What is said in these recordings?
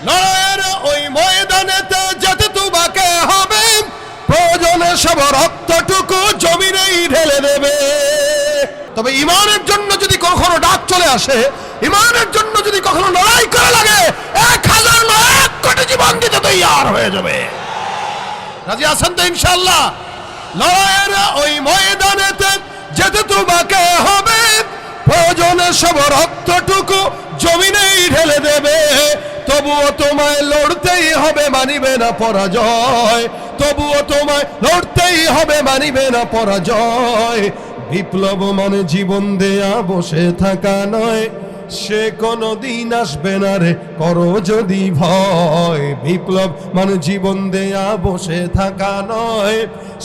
লড়াইয়ের ওই ময়দানেতে যেতে তোমাকে হবে, প্রয়োজনে সব রক্তটুকু জমিনেই ঢেলে দেবে। তবে ইমানের জন্য যদি কখনো ডাক চলে আসে, ইমানের জন্য যদি কখনো লড়াই করা লাগে, 1000 নয় 1 কোটি জীবন দিতে তৈয়ার হয়ে যাবে। রাজি আছেন তো ইনশাআল্লাহ? লড়াইয়ের ওই ময়দানেতে যেতে তোমাকে হবে, প্রয়োজনে সব রক্তটুকু জমিনেই ঢেলে দেবে। তবুও তোমায় লড়তেই হবে, মানিবে না পরাজয়। তবুও তোমায় লড়তেই হবে, মানিবে না পরাজয়। বিপ্লব মানে জীবন দেয়া বসে থাকা নয়, সে কোনো দিন আসবে না রে করো যদি ভয়। বিপ্লব মানে জীবন দেয়া বসে থাকা নয়,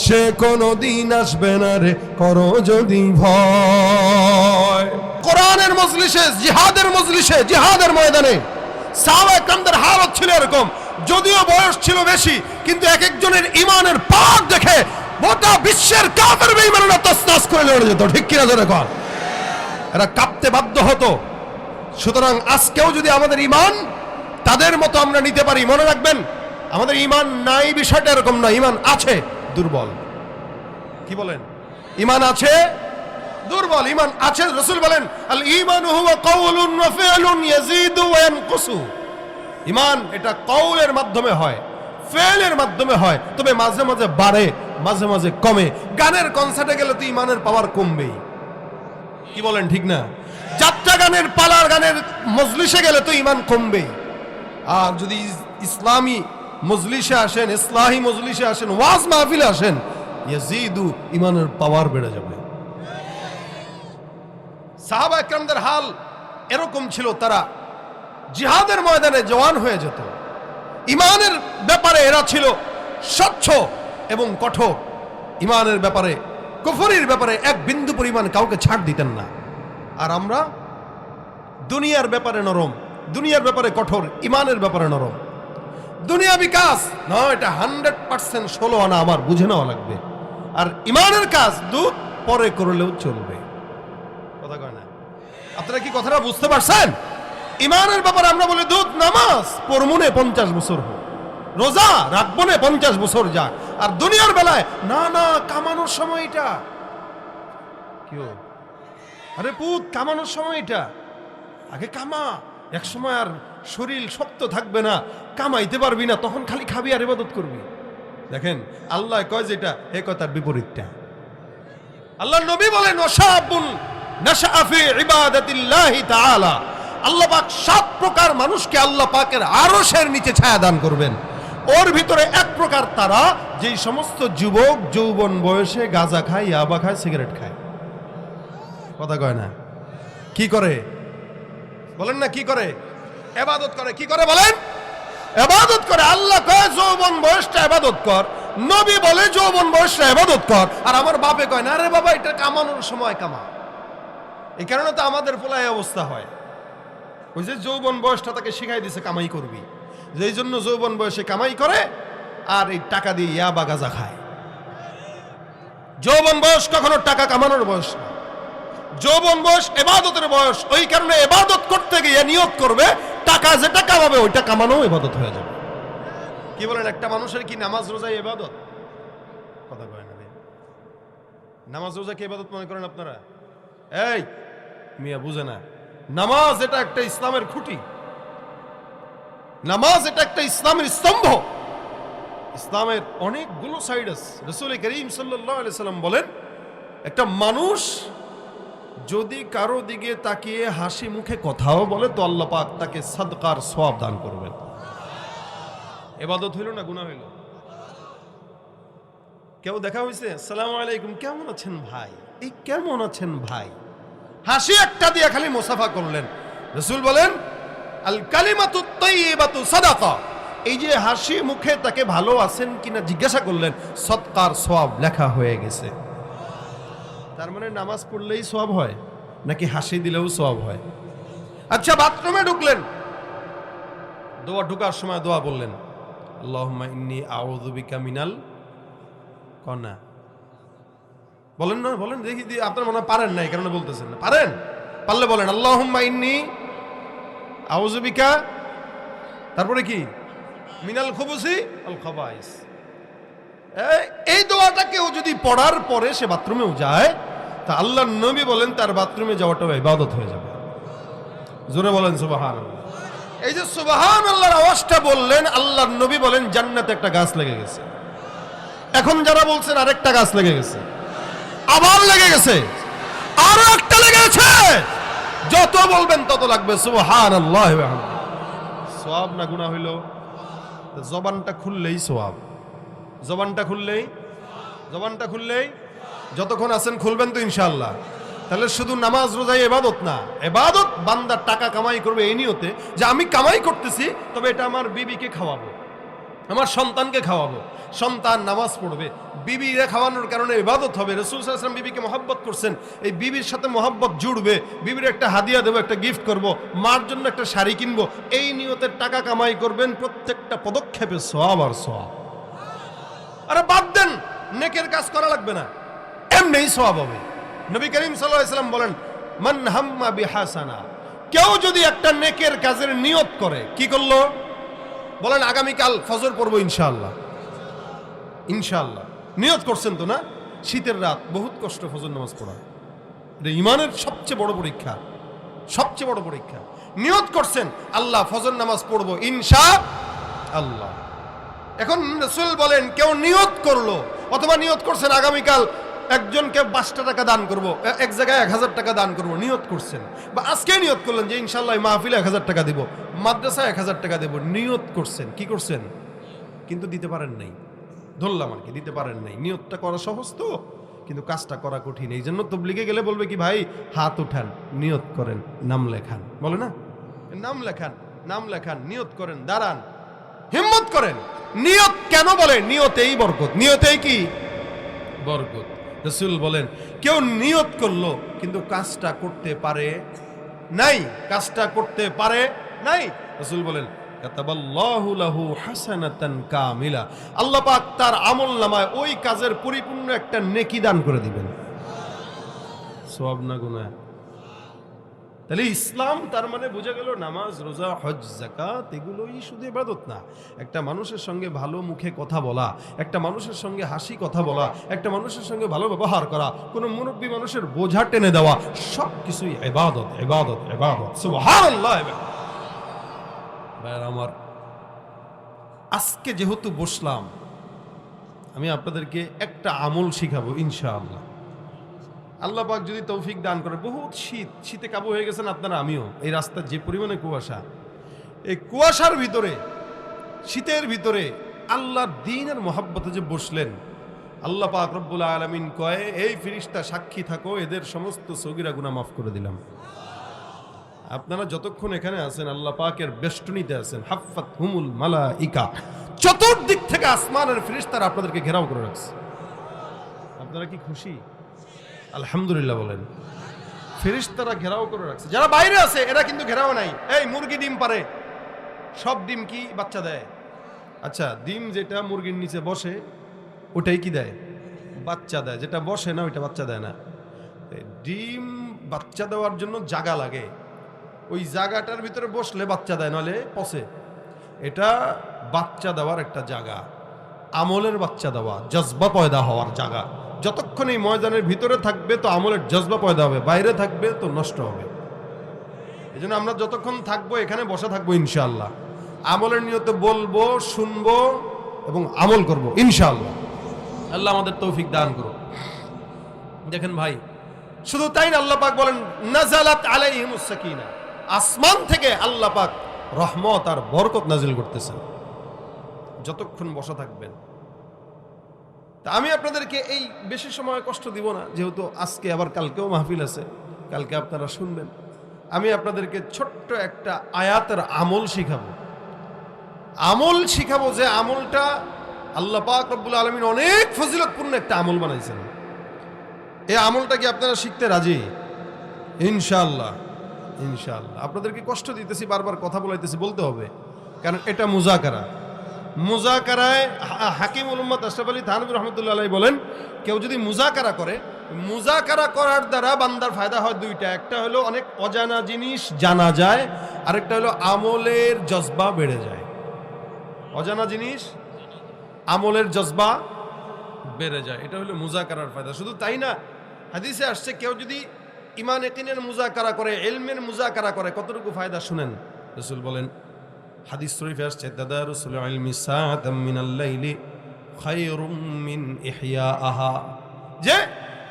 সে কোনো দিন আসবে না রে করো যদি ভয়। কোরআনের মজলিসে, জিহাদের মজলিসে, জিহাদের ময়দানে সাহাবায়ে কেরামদের হালত ছিল এরকম। যদিও বয়স ছিল বেশি, কিন্তু এক একজনের ইমানের পাওয়ার দেখে গোটা বিশ্বের কাফের বেঈমানরা তছনছ করে লড়ে যেত। ঠিক কিনা জোরে কর? এরা কাঁপতে বাধ্য হতো। সুতরাং আজকেও যদি আমাদের ইমান তাদের মতো আমরা নিতে পারি, মনে রাখবেন আমাদের ইমান নাই বিষয়টা এরকম না, ইমান আছে দুর্বল। কি বলেন? ইমান আছে দুর্বল, ইমান আছে। রাসূল বলেন আল ঈমানু হুয়া কাওলুন ওয়া ফি'লুন ইয়াজিদু ওয়া ইয়ানকুসু। ইমান এটা কওলের মাধ্যমে হয়, ফেলের মাধ্যমে হয়, তবে মাঝে মাঝে বাড়ে, মাঝে মাঝে কমে। গানের কনসার্টে গেলে তো ইমানের পাওয়ার কমবেই। কি বলেন ঠিক না? যাত্রা গানের, পালার গানের মজলিসে গেলে তো ইমান কমবেই। আর যদি ইসলামী মজলিসে আসেন, ইসলাহি মজলিসে আসেন, ওয়াজ মাহফিলে আসেন, ইয়াজিদু, ইমানের পাওয়ার বেড়ে যাবে। সাহাবায়ে কেরামদের হাল এরকম ছিল, তারা জিহাদের ময়দানে জওয়ান হয়ে যেত। ইমানের ব্যাপারে এরা ছিল স্বচ্ছ এবং কঠোর। ইমানের ব্যাপারে, কুফরির ব্যাপারে এক বিন্দু পরিমাণ কাউকে ছাড় দিতেন না। আর আমরা দুনিয়ার ব্যাপারে নরম, দুনিয়ার ব্যাপারে কঠোর, ইমানের ব্যাপারে নরম। দুনিয়াবি কাজ না, এটা 100% 16 আনা আমার বুঝে নেওয়া লাগবে। আর ইমানের কাজ দুধ পরে করলেও চলবে। কথা কয় না? আপনারা কি কথাটা বুঝতে পারছেন? ইমানের ব্যাপারে আমরা বলি দুধ, নামাজ পড়মুনে 50 বছর হোক, রোজা রাখবো না 50 বছর যাক। আর দুনিয়ার বেলায় না না, কামানোর সময় এটা। কেউ আরে পুত, কামানোর সময় এটা, আগে কামা। এক সময় আর শরীর শক্ত থাকবে না, কামাইতে পারবি না, তখন খালি খাবি আর ইবাদত করবি। দেখেন আল্লাহ কয় যেটা, এ কথার বিপরীতটা। আল্লাহ নবী বলেন ওয়াশাবুন নাশআ ফি ইবাদাতিল্লাহি তাআলা। আল্লাহ পাক 7 প্রকার মানুষকে আল্লাহ পাকের আরশের নিচে ছায়া দান করবেন। ওর ভিতরে এক প্রকার তারা, যেই সমস্ত যুবক যৌবন বয়সে গাঁজা খায়, ইয়াবা খায়, সিগারেট খায়। কথা কয় না? কি করে বলেন না? কি করে? ইবাদত করে। কি করে বলেন? ইবাদত করে। আল্লাহ কয় যৌবন বয়সটা ইবাদত কর, নবী বলে যৌবন বয়সটা ইবাদত কর। আর আমার বাপে কয় না রে বাবা, এটা কামানোর সময় কামা। এই কারণে তো আমাদের পোলায় অবস্থা হয়। ওই যে যৌবন বয়সটা তাকে শিখাই দিছে কামাই করবি, যেই জন্য যৌবন বয়সে কামাই করে আর এই টাকা দিয়ে ইয়াবা গাঁজা খায়। যৌবন বয়স কখনো টাকা কামানোর বয়স না, যৌবন বয়স ইবাদতের বয়স। ওই কারণে ইবাদত করতে গিয়ে নিয়ত করবে টাকা যেটা কামাবে ওইটা কামানোও ইবাদত হয়ে যাবে। কি বলেন? একটা মানুষের কি নামাজ রোজা ইবাদত? কথা কয় না রে। নামাজ রোজা কি ইবাদত মনে করেন আপনারা? এই মিয়া বুঝে না। নামাজ এটা একটা ইসলামের খুঁটি, নামাজ এটা একটা ইসলামের স্তম্ভ। ইসলামের অনেকগুলো সাইড আছে। রাসূল করিম সাল্লাল্লাহু আলাইহি সাল্লাম বলেন, একটা মানুষ যদি কারো দিকে তাকিয়ে হাসি মুখে কথাও বলে তো আল্লাহ পাক তাকে সাদকার সওয়াব দান করবেন। ইবাদত হইল না গুনাহ হইল? কেউ দেখা হয়েছে, আসসালামু আলাইকুম, কেমন আছেন ভাই, এই কেমন আছেন ভাই, হাসি একটা দিয়ে খালি মুসাফা করলেন। রাসূল বলেন আল কালিমাতুত তাইয়্যিবাতু সাদাকা। এই যে হাসি মুখে তাকে ভালো আছেন কিনা জিজ্ঞাসা করলেন, সদকার সওয়াব লেখা হয়ে গেছে। তার মানে নামাজ পড়লেই সওয়াব হয় নাকি হাসি দিলেও সওয়াব হয়? আচ্ছা, বাথরুমে ঢুকলেন, দোয়া ঢুকার সময় দোয়া বললেন, আল্লাহুম্মা ইন্নী আউযু বিকা মিনাল কনা। বলেন না? বলেন দেখি। আপনার মনে পারেন না, এই কারণে বলতেছেন না। পারেন? পারলে বলেন আল্লাহুম্মা ইন্নী আউযু বিকা তারপরে কি মিনাল খুবুসি আল খাবাইস। এই দোয়াটা কেউ যদি পড়ার পরে সে বাথরুমেও যায়, তা আল্লাহর নবী বলেন তার বাথরুমে যাওয়াটাও ইবাদত হয়ে যাবে। জোরে বলেন সুবহানাল্লাহ। এই যে সুবহানাল্লাহর আওয়াজটা বললেন, আল্লাহর নবী বলেন জান্নাতে একটা গাছ লেগে গেছে। এখন যারা বলছেন আরেকটা গাছ লেগে গেছে, আবার লেগে গেছে, আরো একটা লেগে গেছে, যত বলবেন তত লাগবে সুবহানাল্লাহ। সওয়াব না গুনাহ হইল? জবানটা খুললেই সওয়াব, জবানটা খুললেই যতক্ষণ আছেন খুলবেন তো ইনশাআল্লাহ। তাহলে শুধু নামাজ রোজাই ইবাদত না, ইবাদত বান্দা টাকা কামাই করবে এই নিয়তে যে আমি কামাই করতেছি, তবে এটা আমার বিবিকে খাওয়াবো, আমার সন্তানকে খাওয়াবো, সন্তান নামাজ পড়বে, বিবিরা খাওয়ানোর কারণে ইবাদত হবে। রাসূল সাল্লাল্লাহু আলাইহি ওয়াসাল্লাম বিবিকে মহব্বত করছেন, এই বিবির সাথে মহব্বত জুড়বে, বিবির একটা হাদিয়া দেবো, একটা গিফট করব, মার জন্য একটা শাড়ি কিনবো, এই নিয়তে টাকা কামাই করবেন, প্রত্যেকটা পদক্ষেপে সওয়াব আর সওয়াব। আরে বাদ দেন, নেকের কাজ করা লাগবে না, এমনিই সওয়াব হবে। নবী করিম সাল্লাল্লাহু আলাইহি ওয়াসাল্লাম বলেন মান হাম্মা বিহাসানা, কেউ যদি একটা নেকের কাজের নিয়ত করে, কি করলো বলেন আগামীকাল ফজর পড়বো ইনশাআল্লাহ, ইনশাআল্লাহ নিয়ত করছেন তো না? শীতের রাত বহুত কষ্ট ফজর নামাজ পড়া, এটা ইমানের সবচেয়ে বড় পরীক্ষা, সবচেয়ে বড় পরীক্ষা। নিয়ত করছেন আল্লাহ ফজর নামাজ পড়বো ইনশাআল্লাহ। এখন রাসূল বলেন কেউ নিয়ত করলো, অথবা নিয়ত করছেন আগামীকাল একজনকে 5টা টাকা দান করব, এক জায়গায় 1000 টাকা দান করব, নিয়ত করছেন, বা আজকে নিয়ত করলেন যে ইনশাআল্লাহ মাহফিলে 1000 টাকা দিব, মাদ্রাসায় 1000 টাকা দেব, নিয়ত করছেন, কি করছেন, কিন্তু দিতে পারেন নাই, ধরলাম আর কি, দিতে পারেন নাই। নিয়তটা করা সহজ তো, কিন্তু কাজটা করা কঠিন। এই জন্য তবলিগে গেলে বলবে কি ভাই হাত উঠান, নিয়ত করেন, নাম লেখান, বলে না নাম লেখান, নাম লেখান, নিয়ত করেন, দাঁড়ান, হিম্মত করেন। নিয়ত কেন বলে? নিয়তেই বরকত, নিয়তেই কি বরকত। রাসূল বলেন কেউ নিয়ত করলো কিন্তু কাজটা করতে পারে নাই, কাজটা করতে পারে নাই, রাসূল বলেন কাতাবাল্লাহু লাহু হাসানাতান কামিলা, আল্লাহ পাক তার আমলনামায় ওই কাজের পরিপূর্ণ একটা নেকি দান করে দিবেন। সওয়াব না গুনাহ? তাহলে ইসলাম তার মানে বোঝা গেল নামাজ, রোজা, হজ, যাকাত এগুলোই শুধু ইবাদত না। একটা মানুষের সঙ্গে ভালো মুখে কথা বলা, একটা মানুষের সঙ্গে হাসি কথা বলা, একটা মানুষের সঙ্গে ভালো ব্যবহার করা, কোনো মুরব্বী মানুষের বোঝা টেনে দেওয়া, সব কিছুই ইবাদত, ইবাদত, ইবাদত। সুবহানাল্লাহ। ভাইরা আমার, আজকে যেহেতু বসলাম, আমি আপনাদেরকে একটা আমল শিখাবো ইনশাআল্লাহ। আল্লাহ পাক যদি তৌফিক দান করে, বহুত শীত, শীতে কাবু হয়ে গেছেন আপনারা, আমিও। এই রাস্তার যে পরিমাণে কুয়াশা, এই কুয়াশার ভিতরে, শীতের ভিতরে আল্লাহর দ্বীনের মহব্বতে যে বসলেন, আল্লাহ পাক রব্বুল আলামিন কয় এই ফেরেশতা সাক্ষী থাকো, এদের সমস্ত সগীরা গুনাহ মাফ করে দিলাম। আপনারা যতক্ষণ এখানে আছেন আল্লাহ পাকের বেষ্টনীতে আছেন, হাফফাত হুমুল মালাইকা, চতুর্দিক থেকে আসমানের ফেরেশতারা আপনাদেরকে ঘেরাও করে রাখছে। আপনারা কি খুশি? আলহামদুলিল্লাহ বলেন। ফেরেশতারা ঘেরাও করে রাখছে। যারা বাইরে আছে এরা কিন্তু ঘেরাও নাই। এই মুরগি ডিম পারে, সব ডিম কি বাচ্চা দেয়? আচ্ছা, ডিম যেটা মুরগির নিচে বসে ওটাই কি দেয়? বাচ্চা দেয়। যেটা বসে না ওইটা বাচ্চা দেয় না। ডিম বাচ্চা দেওয়ার জন্য জায়গা লাগে, ওই জায়গাটার ভিতরে বসলে বাচ্চা দেয়, নাহলে পচে। এটা বাচ্চা দেওয়ার একটা জায়গা, আমলের বাচ্চা দেওয়া, জজবা পয়দা হওয়ার জায়গা। যতক্ষণ এই ময়দানের ভিতরে থাকবে তো আমলের জজবা পয়দা হবে, বাইরে থাকবে তো নষ্ট হবে। এই জন্য আমরা যতক্ষণ থাকবো এখানে বসে থাকবো ইনশাআল্লাহ, আমলের নিয়তে বলবো, শুনবো এবং আমল করব ইনশাআল্লাহ। আল্লাহ আমাদের তৌফিক দান করুন। দেখেন ভাই, শুধু তাই না, আল্লাহ পাক বলেন নাযালাত আলাইহিমুস সাকিনা, আসমান থেকে আল্লাহ পাক রহমত আর বরকত নাজিল করতেছেন যতক্ষণ বসা থাকবেন। তা আমি আপনাদেরকে এই বেশি সময় কষ্ট দিব না, যেহেতু আজকে আবার কালকেও মাহফিল আছে, কালকে আপনারা শুনবেন। আমি আপনাদেরকে ছোট্ট একটা আয়াতের আমল শিখাবো। আমল শিখাবো যে আমলটা আল্লাহ পাক রব্বুল আলামিন অনেক ফজিলতপূর্ণ একটা আমল বানাইছেন। এই আমলটা কি আপনারা শিখতে রাজি? ইনশাআল্লাহ, ইনশাআল্লাহ। আপনাদেরকে কষ্ট দিতেছি, বারবার কথা বলাইতেছি, বলতে হবে, কারণ এটা মুজাকারা। মুজাকারায় হাকিমুল উম্মত আশরাফ আলী থানভী রহমতুল্লাহ আলাইহি বলেন, কেউ যদি মুজাকারা করে মুযাকারা করার দ্বারা বান্দার ফায়দা হয় দুইটা, একটা হলো অনেক অজানা জিনিস জানা যায়, আরেকটা হলো আমলের জজবা বেড়ে যায়। অজানা জিনিস আমলের জজবা বেড়ে যায়, এটা হলো মুযাকারার ফায়দা। শুধু তাই না, হাদিসে আসছে কেউ যদি ঈমান ইয়াকিনের মুযাকারা করে, ইলমের মুযাকারা করে, কতটুকু ফায়দা শুনেন। রাসূল বলেন, হাদিস শরীফে আসছে, তাদারুসুল ইলমি সাআতাম মিনাল লাইলি খায়রুম মিন ইহইয়াহা, যে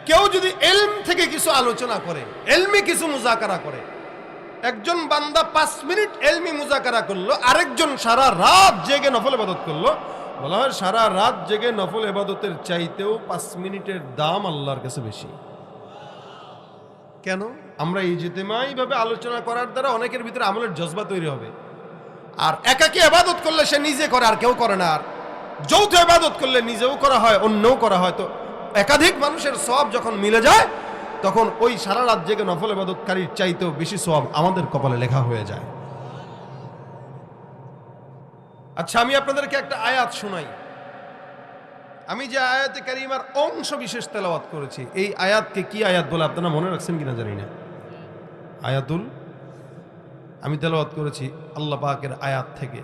কেউ যদি ইলম থেকে কিছু আলোচনা করে, ইলমি কিছু মুযাকারা করে, একজন বান্দা 5 মিনিট ইলমি মুযাকারা করলো, আরেকজন সারা রাত জেগে নফল ইবাদত করলো, বলা হয় সারা রাত জেগে নফল ইবাদতের চাইতেও 5 মিনিটের দাম আল্লাহর কাছে বেশি। কেন? আমরা এই ইজতিমাই ভাবে আলোচনা করার দ্বারা অনেকের ভিতরে আমলের জজবা তৈরি হবে। আর একাকী ইবাদত করলে সে নিজে করে আর কেউ করে না, আর যৌথ ইবাদত করলে নিজেও করা হয় অন্যও করা হয়, তো একাধিক মানুষের সওয়াব যখন মিলে যায় তখন ওই সারা রাত জেগে নফল ইবাদতকারীর চাইতেও বেশি সওয়াব আমাদের কপালে লেখা হয়ে যায়। আচ্ছা, আমি আপনাদেরকে একটা আয়াত শোনাই। আমি যে আয়াতে কারিমার অংশ বিশেষ তেলাওয়াত করেছি, এই আয়াতকে কি আয়াত বলে আপনারা মনে রাখছেন কিনা জানি না। আয়াতুল, আমি তেলাওয়াত করেছি আল্লাহ পাকের আয়াত থেকে,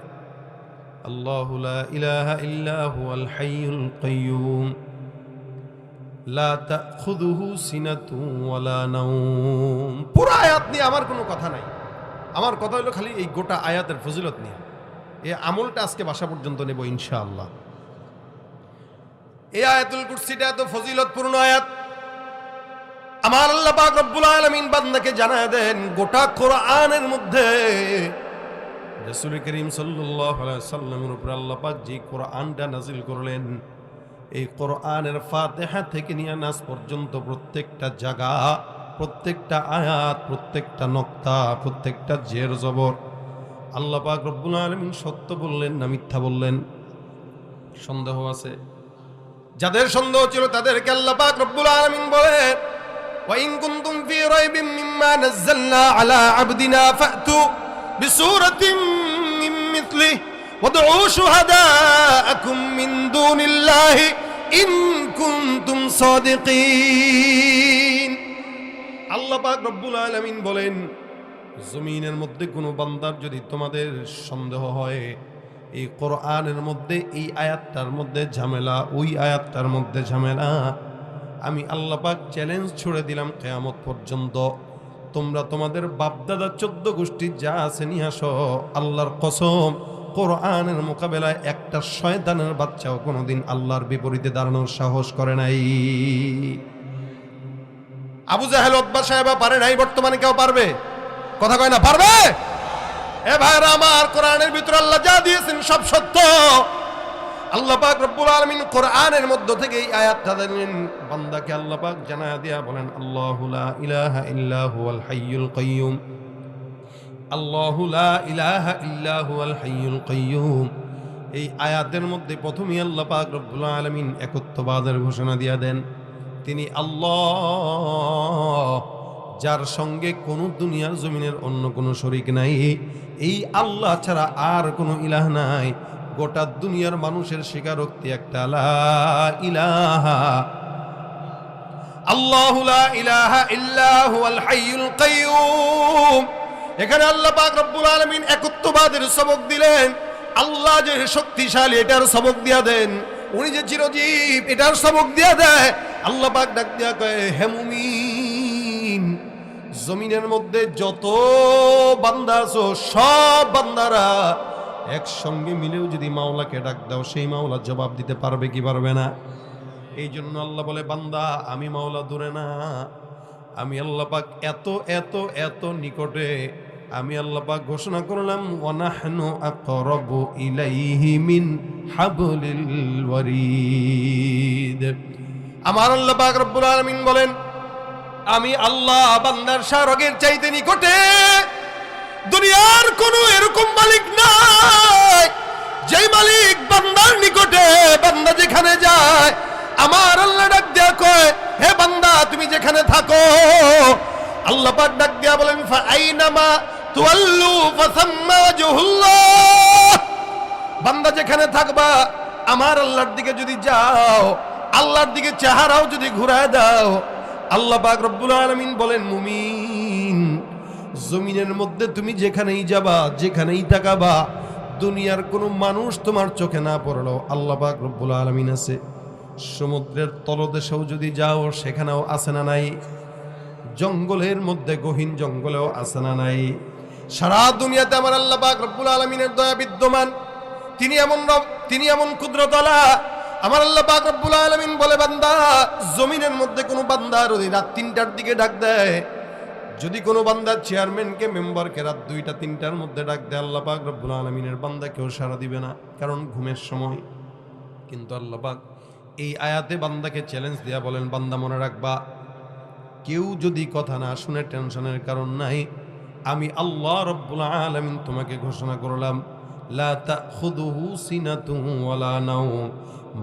আল্লাহু লা ইলাহা ইল্লা হুয়াল হাইয়ুল কাইয়্যুম লা তাখুযুহু সিনাতুন ওয়ালা নাওম। পুরো আয়াত নিয়ে আমার কোনো কথা নাই, আমার কথা হলো খালি এই গোটা আয়াতের ফজিলত নিয়ে। এই আমলটা আজকে বাসা পর্যন্ত নেব ইনশাআল্লাহ। এই আয়াতুল কুরসিটা এত ফজিলতপূর্ণ আয়াত, আমার আল্লাহ পাক রব্বুল আলামিন বান্দাকে জানায় দেন গোটা কোরআনের মধ্যে রাসূল করিম সাল্লাল্লাহু আলাইহি ওয়াসাল্লামের উপর আল্লাহ পাক যে কোরআনটা নাযিল করলেন, এই কোরআনের ফাতিহা থেকে নিয়ে নাস পর্যন্ত প্রত্যেকটা জায়গা, প্রত্যেকটা আয়াত, প্রত্যেকটা নক্তা, প্রত্যেকটা জের জবর আল্লাহ পাক রব্বুল আলামিন সত্য বললেন না মিথ্যা বললেন? সন্দেহ আছে? যাদের সন্দেহ ছিল তাদেরকে আল্লাহ পাক রব্বুল আলামিন বলেন, ওয়া ইন কুনতুম ফি রাইবিন মিম্মা নাযালনা আলা আবদিনা ফাতু বিসূরাতিন মিন মিথলিহি ওয়াদউ শুহাদাআকুম মিন দুনিল্লাহি ইন কুনতুম সাদিকিন। আল্লাহ পাক রব্বুল আলামিন বলেন, জমিনের মধ্যে কোনো বান্দার যদি তোমাদের সন্দেহ হয় এই কোরআনের মধ্যে, এই আয়াতটার মধ্যে ঝামেলা, ওই আয়াতটার মধ্যে ঝামেলা, আমি আল্লাহ পাক চ্যালেঞ্জ ছুড়ে দিলাম কিয়ামত পর্যন্ত তোমরা তোমাদের বাপদাদা 14 গোষ্ঠী যা আছে নিয়ে আসো। আল্লাহর কসম, কোরআনের মোকাবেলায় একটা শয়তানের বাচ্চাও কোনোদিন আল্লাহর বিপরীতে দাঁড়ানোর সাহস করে নাই। আবু জাহেল, উতবা সাহেবা পারে নাই, বর্তমানে কেউ পারবে? কথা কয় না, পারবে? এ ভাইরা আমার, কোরআনের ভিতরে আল্লাহ যা দিয়েছেন সব সত্য। আল্লাহ পাক রব্বুল আলামিন কোরআনের মধ্য থেকে এই আয়াতটা দিলেন বান্দাকে, আল্লাহ পাক জানায়া দিয়া বলেন, আল্লাহু লা ইলাহা ইল্লা হুয়াল হাইয়ুল কাইয়্যুম, আল্লাহু লা ইলাহা ইল্লা হুয়াল হাইয়ুল কাইয়্যুম। এই আয়াতের মধ্যে প্রথমেই আল্লাহ পাক রব্বুল আলামিন একত্ববাদের ঘোষণা দিয়া দেন, তিনি আল্লাহ, যার সঙ্গে কোনো দুনিয়ার জমিনের অন্য কোনো শরীক নাই। এই আল্লাহ ছাড়া আর কোনো ইলাহ নাই। গোটা দুনিয়ার মানুষের স্বীকারোক্তি একটা, লা ইলাহা আল্লাহু লা ইলাহা ইল্লা হুয়াল হাইয়ুল কাইয়্যুম। এখানে আল্লাহ পাক রব্বুল আলামিন একত্ববাদের সবক দিলেন। আল্লাহ যে শক্তিশালী এটার সবক দিয়া দেন, উনি যে চিরজীব এটার সবক দিয়া দেয়। আল্লাহ পাক ডাক দিয়া কয়, হে মুমিন, জমিনের মধ্যে যত বান্দা আছো সব বান্দারা একসঙ্গে মিলেও যদি মাওলাকে ডাক দাও, সেই মাওলা জবাব দিতে পারবে কি পারবে না? এই জন্য আল্লাহ বলে, বান্দা আমি মাওলা দূরে না, আমি আল্লাহ পাক এত এত এত নিকটে। আমি আল্লাহ পাক ঘোষণা করলাম, ওয়ানাহনু আকরাবু ইলাইহি মিন হাবলিল ওয়ারিদ। আমার আল্লাহ পাক রব্বুল আলামিন বলেন, আমি আল্লাহ বান্দার শারগের চাইতে নিকটে। দুনিয়ার কোনো এরকম মালিক নাই যেই মালিক বান্দার নিকটে। বান্দা যেখানে যায় আমার আল্লাহ ডাক দেয়া কয়, হে বান্দা তুমি যেখানে থাকো, আল্লাহ পাক ডাক দেয়া বলেন, ফা আইনামা তুওয়াল্লু ফাসাম্মা ওয়াজহুল্লাহ। বান্দা যেখানে থাকবা আমার আল্লাহর দিকে যদি যাও, আল্লাহর দিকে চেহারাও যদি ঘুরায় দাও, আল্লাহ পাক রব্বুল আলামিন বলেন, মুমিন জমিনের মধ্যে তুমি যেখানেই যাবা, যেখানেই তাকাবা, দুনিয়ার কোনো মানুষ তোমার চোখে না পড়লো, আল্লাহ পাক রব্বুল আলামিন আছে। সমুদ্রের তলদেশেও যদি যাও সেখানেও আছে না নাই? জঙ্গলের মধ্যে গহীন জঙ্গলেও আছে না নাই? সারা দুনিয়াতে আমার আল্লাহ পাক রব্বুল আলামিনের দয়া বিদ্যমান। তিনি এমন রব, তিনি এমন কুদরতওয়ালা। আমার আল্লাহ পাক রব্বুল আলামিন বলে, বান্দা জমিনের মধ্যে কোনো বান্দা যদি রাত 3টার দিকে ডাক দেয়, যদি কোনো বান্দা চেয়ারম্যানকে মেম্বারকে রাত 2টা 3টার মধ্যে ডাক দেয়, আল্লাহ পাক রব্বুল আলামিনের বান্দা কেউ সাড়া দিবে না, কারণ ঘুমের সময়। কিন্তু আল্লাহ পাক এই আয়াতে বান্দাকে চ্যালেঞ্জ দেয়া বলেন, বান্দা মনে রাখবা, কেউ যদি কথা না শুনে টেনশনের কারণ নাই, আমি আল্লাহ রব্বুল আলামিন তোমাকে ঘোষণা করলাম, লা তাখুযুহু সিনাতুন ওয়ালা নাওম।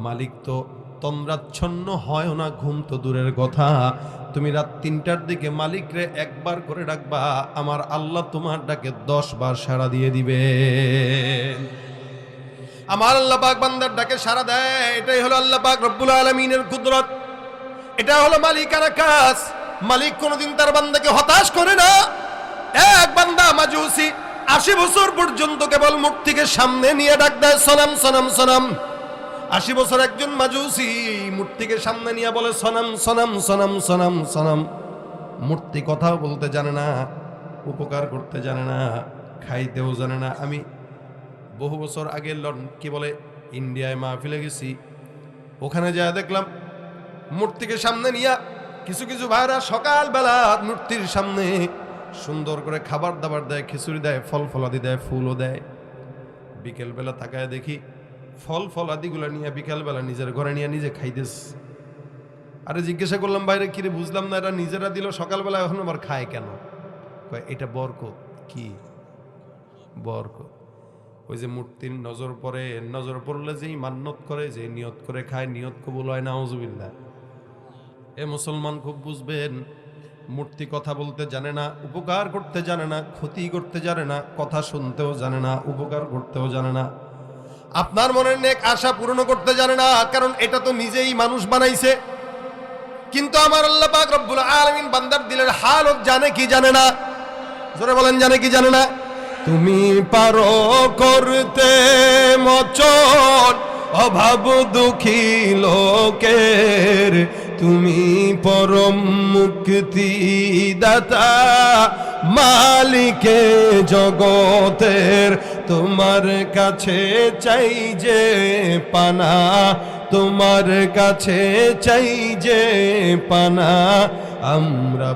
মালিক তো তন্দ্রাচ্ছন্ন হয় না, ঘুম তো দূরের কথা। তুমি রাত 3টার দিকে মালিকরে একবার করে ডাকবা, আমার আল্লাহ তোমার ডাকে 10 বার সাড়া দিয়ে দিবে। আমার আল্লাহ পাক বান্দার ডাকে সাড়া দেয়। এটাই হলো আল্লাহ পাক রব্বুল আলামিনের কুদরত, এটা হলো মালিকানা কাজ। মালিক কোনোদিন তার বান্দাকে হতাশ করে না। এক বান্দা মাজুসি 80 বছর পর্যন্ত কেবল মূর্তিকে সামনে নিয়ে ডাক দেয়, সনাম সনাম সনাম। 80 বছর একজন মাজুসি মূর্তিকে সামনে নিয়ে বলে, সনাম সনাম সনাম সনাম সনাম। মূর্তি কথাও বলতে জানে না, উপকার করতে জানে না, খাইতেও জানে না। আমি বহু বছর আগে কি বলে ইন্ডিয়ায় মাহফিলে গেছি, ওখানে যা দেখলাম মূর্তিকে সামনে নিয়ে কিছু কিছু ভাইরা সকালবেলা মূর্তির সামনে সুন্দর করে খাবার দাবার দেয়, খিচুড়ি দেয়, ফল ফলাদি দেয়, ফুলও দেয়। বিকেলবেলা তাকায় দেখি ফল ফলাদিগুলো নিয়ে বিকেলবেলা নিজের ঘরে নিয়ে নিজে খাইতেস। আরে জিজ্ঞাসা করলাম, বাইরে কিরে বুঝলাম না, এটা নিজেরা দিল সকালবেলা, এখন আবার খায় কেন? কয় এটা বরকত। কি বরকত? ওই যে মূর্তির নজর পড়ে, নজর পড়লে যেই মান্নত করে, যে নিয়ত করে খায়, নিয়ত কবুল হয় না। আউযুবিল্লাহ। এ মুসলমান খুব বুঝবেন, মূর্তি কথা বলতে জানে না, উপকার করতে জানে না, ক্ষতি করতে জানে না, কথা শুনতেও জানে না, উপকার করতেও জানে না, আপনার মনের নেক আশা পূরণ করতে জানে না, কারণ এটা তো নিজেই মানুষ বানাইছে। কিন্তু আমার আল্লাহ পাক রব্বুল আলামিন বান্দার দিলের হালত জানে কি জানে না? জোরে বলেন, জানে কি জানে না? তুমি পারো করতে মোচন অভাব দুঃখী লোকের, তুমি পরম মুক্তি দাতা মালিকে জগতের। তোমার কাছে চাই যে পানা, তোমার কাছে চাই যে পানা, আমরা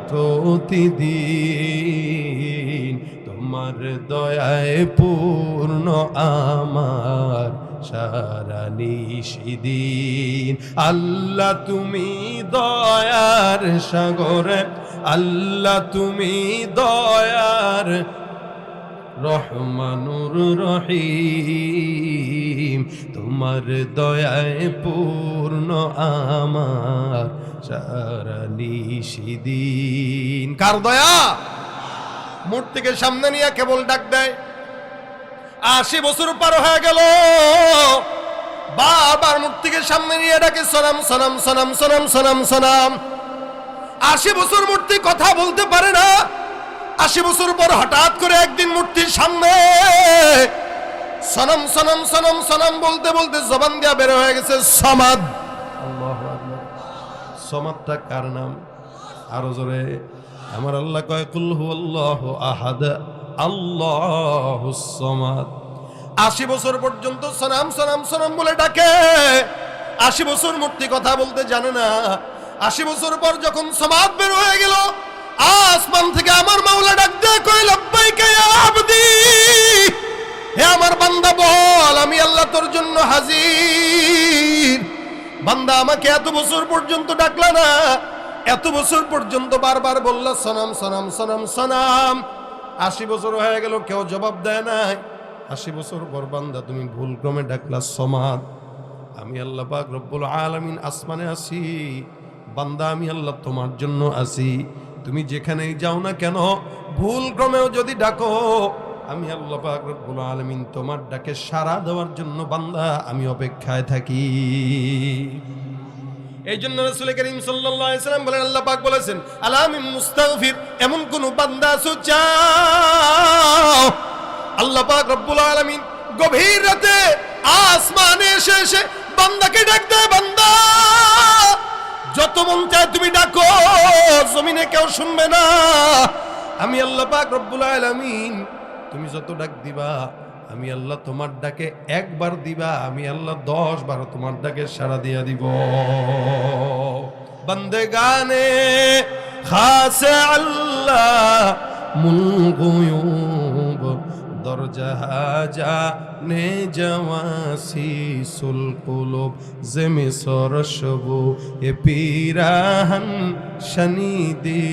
প্রতিদিন তোমার দয়ায় পূর্ণ আমার সারা নিশিদিন। আল্লাহ তুমি দয়ার সাগর, আল্লাহ তুমি দয়ার রহমানুর রহিম, তোমার দয়ায় পূর্ণ আমার সারা নিশিদিন। কার দয়া? মূর্তিকে সামনে নিয়ে কেবল ডাক দেয়। 80 বছর পার হয়ে গেল, বারবার মূর্তিকে সামনে নিয়ে ডাকে, সনাম সনাম সনাম সনাম সনাম সনাম। 80 বছর মূর্তি কথা বলতে পারে না। 80 বছর পর হঠাৎ করে একদিন মূর্তির সামনে সনাম সনাম সনাম সনাম বলতে বলতে জবান দিয়া বের হয়ে গেছে সমাদ। আল্লাহু আকবার। সমাদটা কার নাম? আরো জোরে। আমার আল্লাহ কয়, কুল হুয়াল্লাহু আহাদ আল্লাহুস সামাদ। 80 বছর পর্যন্ত সনাম সনাম সনাম বলে ডাকে। 80 বছর মূর্তি কথা বলতে জানে না। 80 বছর পর যখন সমাদ বের হয়ে গেল, আসমান থেকে আমার মাওলা ডাক দেয়, কয় লাব্বাইকা ইয়া আবদি, হে আমার বান্দা বল, আমি আল্লাহ তোর জন্য হাজির। বান্দা আমাকে এত বছর পর্যন্ত ডাকলা না, এত বছর পর্যন্ত বারবার বললা সনাম সনাম সনাম সনাম। 80 বছর হয়ে গেল, কেউ জবাব দেয় নাই। 80 বছর পর বান্দা তুমি ভুল ক্রমে ডাকলা সমাদ। আমি আল্লাহ পাক রব্বুল আলামিন আসমানে আছি, বান্দা আমি আল্লাহ তোমার জন্য আছি। তুমি যেখানেই যাও না কেন, ভুল ক্রমেও যদি ডাকো, আমি আল্লাহ পাক রব্বুল আলামিন তোমার ডাকে সাড়া দেওয়ার জন্য বান্দা আমি অপেক্ষায় থাকি। এই জন্য রাসূল করিম সাল্লাল্লাহু আলাইহি সাল্লাম বলেন, আল্লাহ পাক বলেছেন, আলামিন মুস্তাগফির, এমন কোন বান্দা আছে চাও আল্লাহ পাক রব্বুল আলামিন গভীর রাতে আসমানে এসে বান্দাকে ডাক দেয়, বান্দা যত মন চায় তুমি ডাকো, জমিনে কেউ শুনবে না। আমি আল্লাহ পাক রব্বুল আলামিন তুমি যত ডাক দিবা, আমি আল্লাহ তোমার ডাকে একবার দিবা, আমি আল্লাহ 10 বার তোমার ডাকে সাড়া দিয়া দিব। বন্দেগানে খাসে আল্লাহ মুল গুয়ুব দরজা নে জওয়াসিসুল কুলুব জেমি সরশবু এ পীরাহান শনিদি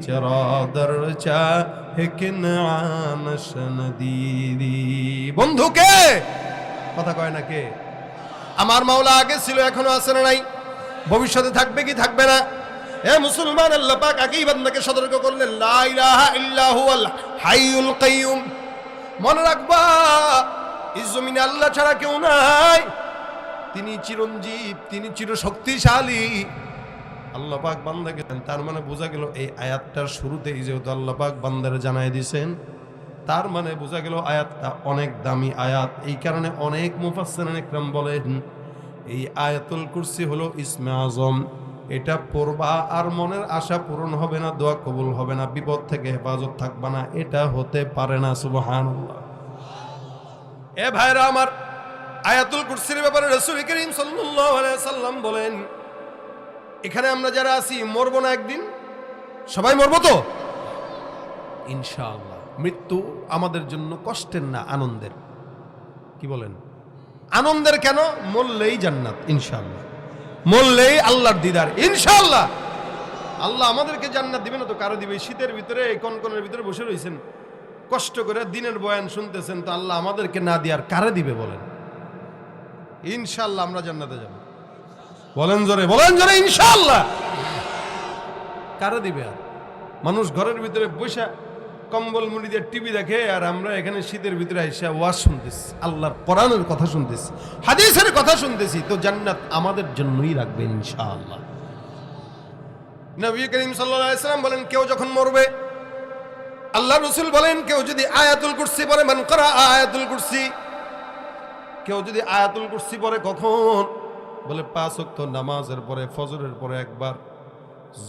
চরা দরজা হেকিনান শনদিদি। বন্ধুকে কথা কয় না কে? আমার মাওলা আগে ছিল, এখনো আছে না নাই? ভবিষ্যতে থাকবে কি থাকবে না? এ মুসলমান, আল্লাহ পাক আগেই বান্দাকে সতর্ক করলেন, লা ইলাহা ইল্লা হুয়াল হাইয়ুল কাইয়ুম। মনে রাখবা, এই জমিনে আল্লাহ ছাড়া কেউ নাই, তিনি চিরঞ্জীব, তিনি চিরশক্তিশালী। আল্লাহ পাক বান্দাকে, তার মানে বোঝা গেল এই আয়াতটার শুরুতেই যেহেতু আল্লাহ পাক বান্দারে জানাই দিয়েছেন, তার মানে বোঝা গেল আয়াতটা অনেক দামি আয়াত। এই কারণে অনেক মুফাসসিরিন ইকরাম বলেন এই আয়াতুল কুরসি হলো ইসমে আজম। এটা পড়বা আর মনের আশা পূরণ হবে না, দোয়া কবুল হবে না, বিপদ থেকে হেফাজত থাকবে না, এটা হতে পারে না। সুবহানাল্লাহ। এ ভাইরা আমার, আয়াতুল কুরসির ব্যাপারে রাসূল করিম সাল্লাল্লাহু আলাইহি সাল্লাম বলেন, এখানে আমরা যারা আছি মরবো না একদিন? সবাই মরবো তো ইনশাআল্লাহ। মৃত্যু আমাদের জন্য কষ্টের না, আনন্দের। কি বলেন? আনন্দের কেন? মরলেই জান্নাত ইনশাআল্লাহ, মরলেই আল্লাহর দিদার ইনশাআল্লাহ। আল্লাহ আমাদেরকে জান্নাত দিবে না তো কারো দিবে? শীতের ভিতরে এই কনকনের ভিতরে বসে রয়েছেন, কষ্ট করে দিনের বয়ান শুনতেছেন, তো আল্লাহ আমাদেরকে না দিয়ার কারে দিবে বলেন? ইনশাআল্লাহ আমরা জান্নাতে যাব। বলেন জোরে, বলেন জোরে ইনশাআল্লাহ। কারে দিবে? আর মানুষ ঘরের ভিতরে বসে কম্বল মুড়ি দিয়ে টিভি দেখে, আর আমরা এখানে শীতের ভিতরে এসে ওয়াজ শুনতেছি, আল্লাহর কোরআনের কথা শুনতেছি, হাদিসের কথা শুনতেছি, তো জান্নাত আমাদের জন্যই রাখবে ইনশাআল্লাহ। নবী করিম সাল্লাল্লাহু আলাইহি ওয়াসাল্লাম বলেন, কেউ যখন মরবে, আল্লাহ রাসূল বলেন, কেউ যদি আয়াতুল কুরসি পড়ে, মান করা আয়াতুল কুরসি, কেউ যদি আয়াতুল কুরসি পড়ে, কখন? বলে 5 ওয়াক্ত নামাজের পরে, ফজরের পরে একবার,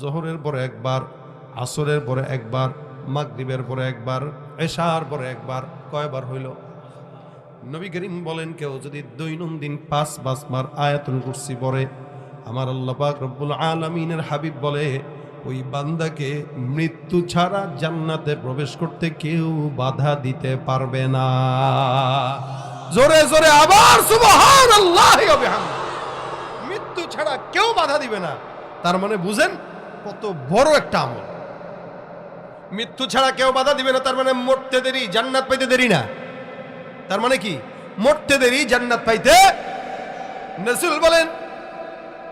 যোহরের পরে একবার, আসরের পরে একবার, মাগরিবের পরে একবার, এশার পরে একবার। কয়বার হইল? নবী করিম বলেন, কেউ যদি দৈনন্দিন 5 বার আয়াতুল কুরসি পড়ে, আমার আল্লাহ পাক রব্বুল আলামিনের হাবিব বলে, ওই বান্দাকে মৃত্যু ছাড়া জান্নাতে প্রবেশ করতে কেউ বাধা দিতে পারবে না। জোরে জোরে আবার সুবহানাল্লাহি ওয়া বিহামদিহি। মৃত্যু ছাড়া কেউ বাধা দিবে না, তার মানে বুঝেন কত বড় একটা আমল। মৃত্যু ছাড়া কেউ বাধা দিবে না, তার মানে মরতে দেরি, জান্নাত পাইতে দেরি না। তার মানে কি? মরতে দেরি, জান্নাত পাইতে। রাসূল বলেন,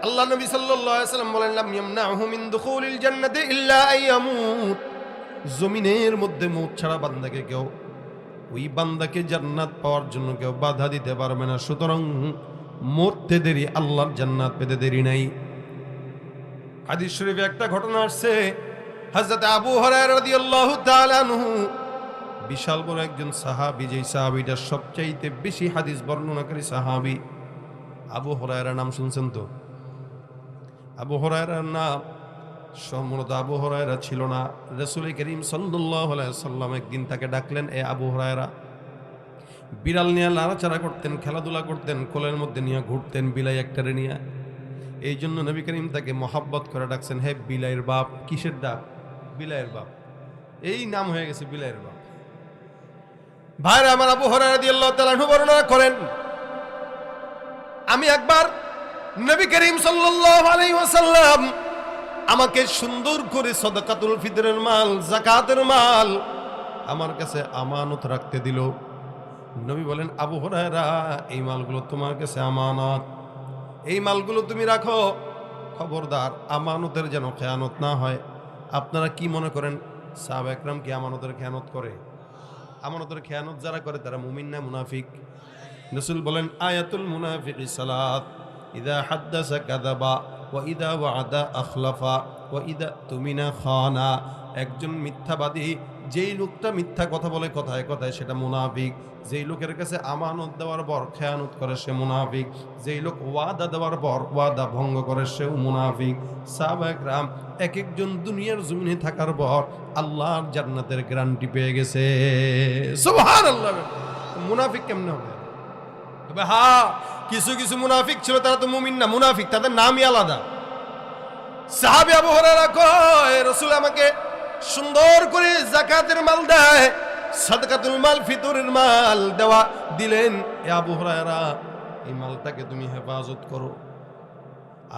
আল্লাহ নবী সাল্লাল্লাহু আলাইহি ওয়াসাল্লাম বলেন, লাম ইয়ামনাহু মিন দুখুলিল জান্নাতি ইল্লা আইয়ামুত। জমিনের মধ্যে মউত ছাড়া বান্দাকে কেউ, ওই বান্দাকে জান্নাত পাওয়ার জন্য কেউ বাধা দিতে পারবে না। সুতরাং মরতে দেরি, আল্লাহর জান্নাত পেতে দেরি নাই। হাদিস শরীফে একটা ঘটনা আসছে, হযরত আবু হুরায়রা রাদিয়াল্লাহু তাআলা আনহু, বিশাল বড় একজন সাহাবী, যেই সাহাবীটা সবচাইতে বেশি হাদিস বর্ণনাকারী সাহাবী। আবু হুরায়রা নাম শুনছেন তো? আবু হুরায়রার নাম সম্মত আবু হুরায়রা ছিল না। রাসূল করিম সাল্লাল্লাহু আলাইহি সাল্লাম একদিন তাকে ডাকলেন, এ আবু হুরায়রা। বিড়াল নিয়ে নাড়াচাড়া করতেন, খেলাধুলা করতেন, কোলের মধ্যে নিয়ে ঘুরতেন, বিলাই একটারে নিয়ে। এই জন্য নবী করিম তাকে মহাব্বত করে ডাকছেন, হে বিলাইয়ের বাপ। কিসের ডাক? বিলাইয়ের বাপ। এই নাম হয়ে গেছে বিলাইয়ের বাপ। ভাইরা আমার, আবু হুরায়রা রাদিয়াল্লাহু তাআলা আনহু বর্ণনা করেন, আমি একবার নবী করিম সাল্লাল্লাহু আলাইহি ওয়াসাল্লাম আমাকে সুন্দর করে সাদাকাতুল ফিতরের মাল, যাকাতের মাল আমার কাছে আমানত রাখতে দিল। নবী বলেন, আবু হুরায়রা, এই মালগুলো তোমার কাছে আমানত, এই মালগুলো তুমি রাখো, খবরদার আমানতের যেন খেয়ানত না হয়। আপনারা কি মনে করেন সাহাবা একরাম কি আমানতের খেয়ানত করে? আমানতের খেয়ানত যারা করে তারা মুমিন না মুনাফিক? রাসূল বলেন, আয়াতুল মুনাফিকি সালাত, ইদা হাদ্দাসা কাযাবা ওয়া ইদা ওয়া'দা আখলাফা ওয়া ইদা তুমিনা খানা। একজন মিথ্যাবাদী, যেই লোকটা মিথ্যা কথা বলে কথায় কথায়, সেটা মুনাফিক। যেই লোকের কাছে আমানত দেওয়ার পর খেয়ানত করে সে মুনাফিক। যেই লোক ওয়াদা দেওয়ার পর ওয়াদা ভঙ্গ করে সেও মুনাফিক। সাহাবায়ে কেরাম এক একজন দুনিয়ার জমিনে থাকার পর আল্লাহর জান্নাতের গ্যারান্টি পেয়ে গেছে। সুবহানাল্লাহ। মুনাফিক কেমনে হবে? তবে হ্যাঁ, কিছু কিছু মুনাফিক ছিল, তারা তো মুমিন না, মুনাফিক, তাদের নামই আলাদা। সাহাবী আবু হুরায়রা কয়, রাসূল আমাকে সুন্দর করে যাকাতের মাল দেয়, সাদকাতুল মাল, ফিতরের মাল দেওয়া দিলেন। এ আবু হুরায়রা, এই মালটাকে তুমি হেফাজত করো।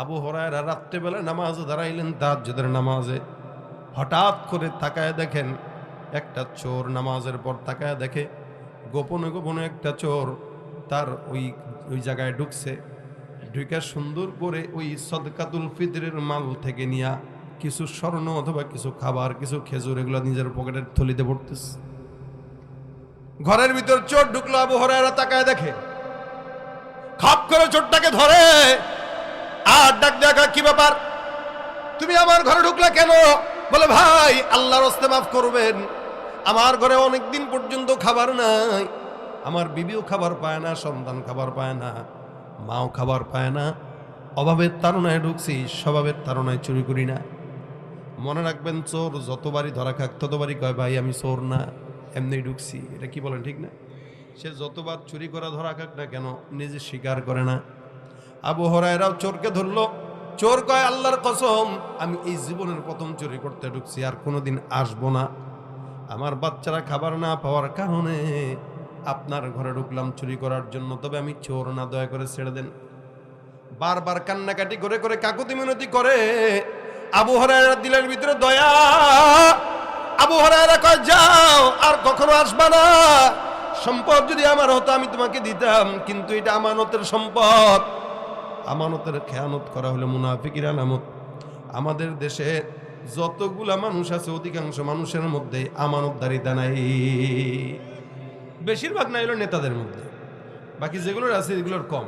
আবু হুরায়রা রাত্রেবেলা নামাজে দাঁড়াইলেন, তাহাজ্জুদের নামাজে। হঠাৎ করে তাকায় দেখেন একটা চোর নামাজের পর তাকায় দেখে গোপনে গোপনে একটা চোর তার ওই জায়গায় ঢুকছে। ঢুকে সুন্দর করে ওই সদকাতুল ফিতরের মাল থেকে নিয়া কিছু স্বর্ণ অথবা কিছু খাবার, কিছু খেজুর, এগুলো নিজের পকেটের থলিতে পড়তেছে। ঘরের ভিতর চোর ঢুকলো, আবু হুরায়রা তাকায় দেখে, খাপ করে চোরটাকে ধরে আর ডাক দেখা, কি ব্যাপার, তুমি আমার ঘরে ঢুকলা কেন? বলে, ভাই আল্লাহর রাস্তে মাফ করবেন, আমার ঘরে অনেকদিন পর্যন্ত খাবার নাই, আমার বিবিও খাবার পায় না, সন্তান খাবার পায় না, মাও খাবার পায় না, অভাবের তাড়নায় ঢুকছি, স্বভাবের তাড়নায় চুরি করি না। মনে রাখবেন, চোর যতবারই ধরা খাক ততবারই কয়, ভাই আমি চোর না, এমনি ঢুকছি। এটা কি বলেন, ঠিক না? সে যতবার চুরি করা ধরা খাক না কেন, নিজে স্বীকার করে না। আবু হুরায়রাও চোরকে ধরলো। চোর কয়, আল্লাহর কসম, আমি এই জীবনের প্রথম চুরি করতে ঢুকছি, আর কোনোদিন আসবো না। আমার বাচ্চারা খাবার না পাওয়ার কারণে আপনার ঘরে ঢুকলাম চুরি করার জন্য, তবে আমি চোর না, দয়া করে ছেড়ে দেন। বারবার কান্নাকাটি করে করে কাকুতি মিনতি করে আবু হুরায়রার দিলের ভিতরে দয়া। আবু হুরায়রা কয়, যাও, আর কখনো আসবা না। সম্পদ যদি আমার হতো আমি তোমাকে দিতাম, কিন্তু এটা আমানতের সম্পদ। আমানতের খেয়ানত করা হলো মুনাফিকের আলামত। আমাদের দেশে যতগুলা মানুষ আছে, অধিকাংশ মানুষের মধ্যে আমানতদারিতা নাই। বেশিরভাগ নাই হলো নেতাদের মধ্যে, বাকি যেগুলোর আছে এগুলোর কম।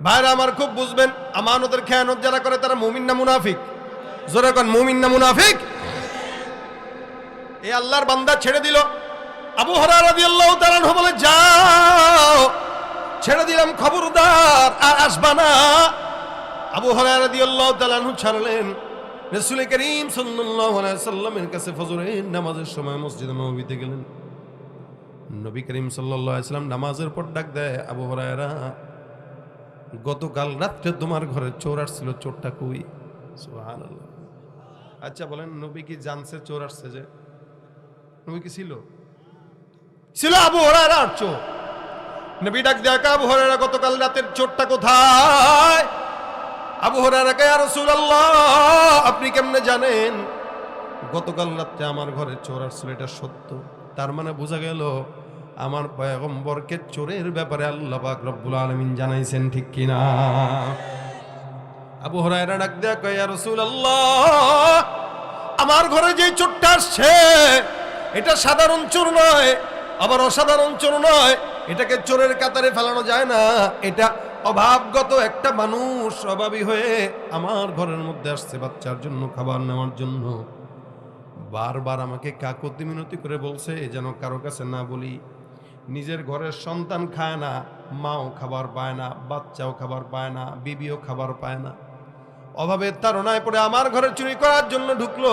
ভাইরা আমার খুব বুঝবেন, আমানতের খেয়ানত যারা করে তারা মুমিন না মুনাফিক? জোরে কোন, মুমিন না মুনাফিক? এই আল্লাহর বান্দা ছেড়ে দিল। আবু হুরায়রা রাদিয়াল্লাহু তাআলা আনহু বলে, যাও, ছেড়ে দিলাম, খবরদার আর আসবা না। আবু হুরায়রা রাদিয়াল্লাহু তাআলা আনহু ছাড়লেন। রাসূল করিম সাল্লাল্লাহু আলাইহি সাল্লামের কাছে ফজরের নামাজের সময় মসজিদে নববীতে গেলেন। নবী করিম সাল্লাল্লাহু আলাইহি সাল্লাম নামাজের পর ডাক দেয়, আবু হুরায়রা, গতকাল রাত্রে তোমার ঘরে চোর আসছিল, চোরটা কই? সুবহানাল্লাহ। আচ্ছা বলেন, নবী কি জানছে চোর আসছে? যে নবী কি ছিল আবু হুরায়রা আর চোর? নবী ডাক দেয়া, আবু হুরায়রা, গতকাল রাতের চোরটা কোথায়? আবু হুরায়রা কয়, ইয়া রাসূলুল্লাহ, আপনি কেমনে জানেন? গতকাল রাতে আমার ঘরে চোর আসছিল, এটা সত্য। তার মানে বোঝা গেল আমার পয়গম্বরকে চোরের ব্যাপারে আল্লাহ পাক রব্বুল আলামিন জানাইছেন, ঠিক কিনা? আবু হুরায়রা ডাক দেয়া কয়, ইয়া রাসূলুল্লাহ, আমার ঘরে যে চোরটা আসছে এটা সাধারণ চোর নয়, আবার অসাধারণ চোর নয়, এটাকে চোরের কাতারে ফেলানো যায় না। এটা অভাবগত একটা মানুষ, অভাবী হয়ে আমার ঘরের মধ্যে আসছে বাচ্চার জন্য খাবার নেওয়ার জন্য। বারবার আমাকে কাকুতি মিনতি করে বলছে যেন কারো কাছে না বলি। নিজের ঘরের সন্তান খায় না, মাও খাবার পায় না, বাচ্চাও খাবার পায় না, বিবিও খাবার পায় না, অভাবের তাড়নায় পড়ে আমার ঘরে চুরি করার জন্য ঢুকলো।